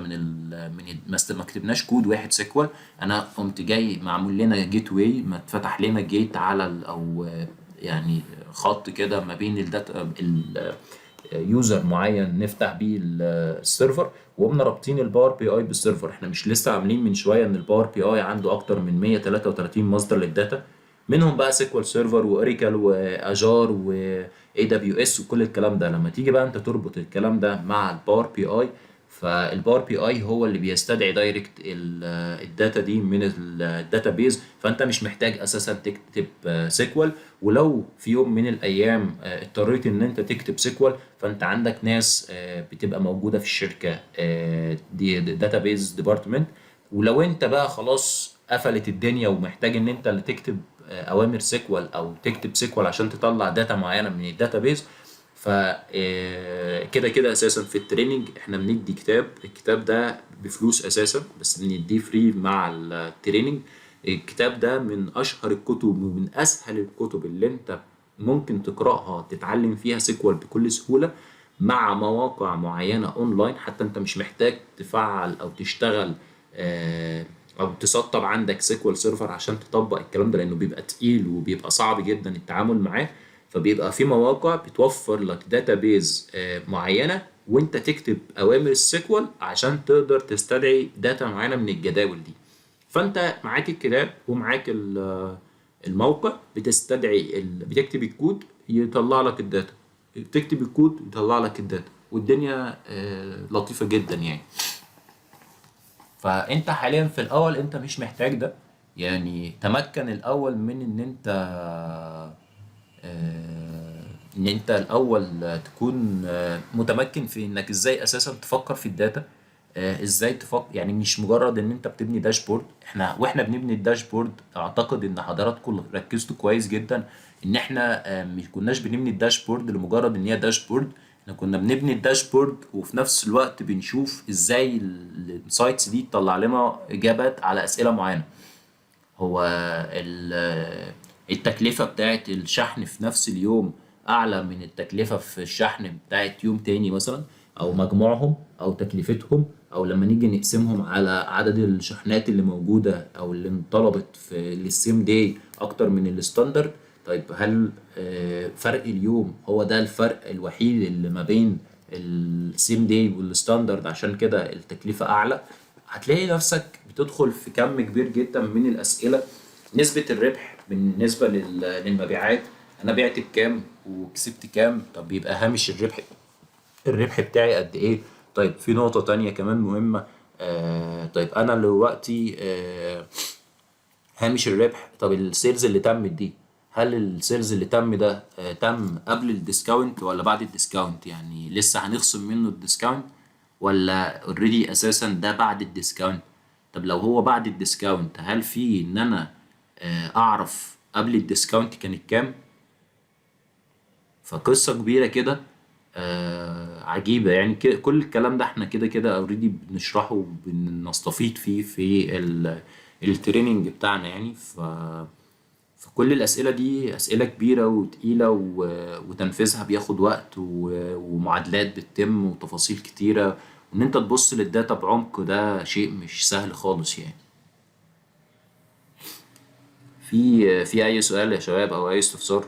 ما كتبناش كود واحد سيكوال. انا قمت جاي معمول لنا جيت واي، ما اتفتح لنا جيت على او يعني خط كده ما بين الداتا يوزر معين نفتح بيه السيرفر، وقمنا رابطين الباور بي اي بالسيرفر. احنا مش لسه عاملين من شويه ان الباور بي اي عنده اكتر من 133 مصدر للداتا، منهم بقى سيكوال سيرفر واوريكل واجار واي دبليو اس وكل الكلام ده. لما تيجي بقى انت تربط الكلام ده مع الباور بي اي، فالباور بي اي هو اللي بيستدعي دايركت الداتا دي من الداتا بيز، فانت مش محتاج اساسا تكتب سيكوال. ولو في يوم من الايام اضطريت ان انت تكتب سيكوال، فانت عندك ناس بتبقى موجوده في الشركه، دي داتا بيز ديبارتمنت. ولو انت بقى خلاص قفلت الدنيا ومحتاج ان انت اللي تكتب اوامر سيكوال او تكتب سيكوال عشان تطلع داتا معينه من الداتا بيز، ف كده كده اساسا في التريننج احنا بندي كتاب، الكتاب ده بفلوس اساسا بس بنديه فري مع التريننج. الكتاب ده من اشهر الكتب ومن اسهل الكتب اللي انت ممكن تقراها تتعلم فيها سيكوال بكل سهولة، مع مواقع معينة اونلاين. حتى انت مش محتاج تفعل او تشتغل او تسطب عندك سيكوال سيرفر عشان تطبق الكلام ده، لانه بيبقى تقيل وبيبقى صعب جدا التعامل معاه. فبيبقى في مواقع بتوفر لك داتابيز معينه، وانت تكتب اوامر السيكوال عشان تقدر تستدعي داتا معينه من الجداول دي. فانت معاك الكتاب ومعاك الموقع، بتستدعي بتكتب الكود يطلع لك الداتا، بتكتب الكود يطلع لك الداتا، والدنيا لطيفه جدا يعني. فانت حاليا في الاول انت مش محتاج ده، يعني تمكن الاول من ان انت ان انت الاول تكون متمكن في انك ازاي اساسا تفكر في الداتا، ازاي تفكر. يعني مش مجرد ان انت بتبني داشبورد. واحنا بنبني الداشبورد اعتقد ان حضراتكم ركزتوا كويس جدا ان احنا مش كناش بنبني الداشبورد لمجرد ان هي داشبورد. احنا كنا بنبني الداشبورد وفي نفس الوقت بنشوف ازاي الانسايتس دي تطلع لنا اجابات على اسئله معينه. هو التكلفة بتاعت الشحن في نفس اليوم أعلى من التكلفة في الشحن بتاعت يوم تاني مثلا، أو مجموعهم أو تكلفتهم، أو لما نيجي نقسمهم على عدد الشحنات اللي موجودة أو اللي انطلبت في السيم داي أكتر من الستاندرد. طيب هل فرق اليوم هو ده الفرق الوحيد اللي ما بين السيم داي والستاندرد عشان كده التكلفة أعلى؟ هتلاقي نفسك بتدخل في كم كبير جدا من الأسئلة. نسبة الربح بالنسبة للمبيعات، أنا بعت بكام وكسبت كام، طب بيبقى هامش الربح بتاعي قد إيه. طيب في نقطة تانية كمان مهمة، طيب أنا دلوقتي هامش الربح، طب السيلز اللي تمت دي، هل السيلز اللي تم ده تم قبل الديسكاونت ولا بعد الديسكاونت؟ يعني لسه هنخصم منه الديسكاونت ولا اوريدي اساسا ده بعد الديسكاونت؟ طب لو هو بعد الديسكاونت، هل في ان انا اعرف قبل الديسكاونت كانت كام؟ فقصة كبيرة كده عجيبة يعني. كل الكلام ده احنا كده كده اوريدي بنشرحه وبنستفيد فيه في التريننج بتاعنا يعني. فكل الأسئلة دي أسئلة كبيرة وتقيلة وتنفيذها بياخد وقت ومعادلات بتتم وتفاصيل كتيرة، وإن أنت تبص للداتا بعمق ده شيء مش سهل خالص يعني. في أي سؤال يا شباب أو أي استفسار؟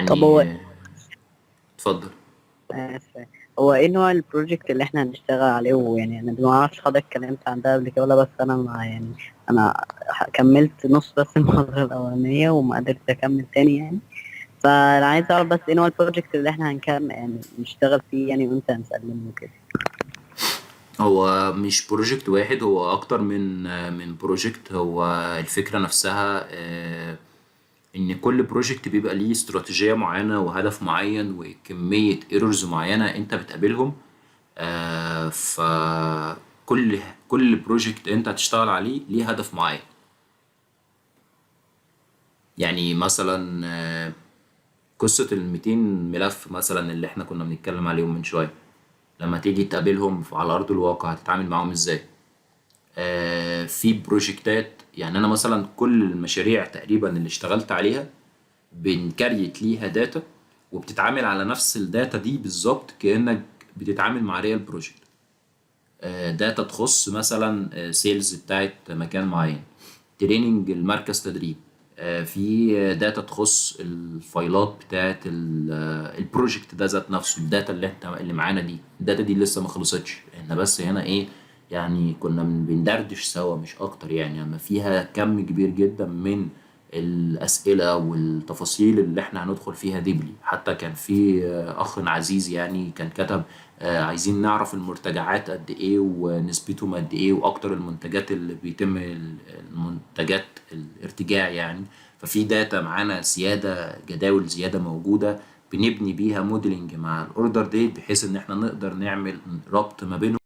طب هو يعني اتفضل. آسف. هو ايه نوع البروجكت اللي احنا هنشتغل عليه؟ ويعني انا ما اعرفش حضرتك اتكلمت عن ده قبل كده ولا، بس انا مع يعني انا كملت نص بس المحاضرة الأولانية وما قدرت أكمل تاني يعني. فأنا عايز أعرف بس ايه نوع البروجكت اللي احنا هنكمل يعني نشتغل فيه يعني، وامتى هنسلمه كده. هو مش بروجكت واحد، هو أكتر من بروجكت. هو الفكرة نفسها ان كل بروجكت بيبقى ليه استراتيجية معينة وهدف معين وكمية ايرورز معينة انت بتقابلهم. فكل بروجكت انت هتشتغل عليه ليه هدف معين. يعني مثلا قصة ال 200 ملف مثلا اللي احنا كنا بنتكلم عليهم من شوية، لما تيجي تقابلهم على أرض الواقع هتتعامل معاهم ازاي؟ في بروجكتات، يعني أنا مثلا كل المشاريع تقريبا اللي اشتغلت عليها بنكريت ليها داتا وبتتعامل على نفس الداتا دي بالظبط كأنك بتتعامل مع ريال بروجكت. داتا تخص مثلا سيلز بتاعت مكان معين، تريننج المركز تدريب، في داتا تخص الفايلات بتاعت البروجكت ده ذات نفسه. الداتا اللي معانا دي، الداتا دي لسه ما خلصتش، احنا بس هنا ايه يعني كنا بندردش سوا مش اكتر يعني. اما فيها كم كبير جدا من الأسئلة والتفاصيل اللي احنا هندخل فيها ديبلي. حتى كان في أخ عزيز يعني كان كتب عايزين نعرف المرتجعات قد ايه ونسبتهم قد ايه، واكتر المنتجات اللي بيتم المنتجات الارتجاع يعني. ففي داتا معانا زيادة، جداول زيادة موجودة بنبني بيها موديلنج مع الاوردر ديت، بحيث ان احنا نقدر نعمل ربط ما بينهم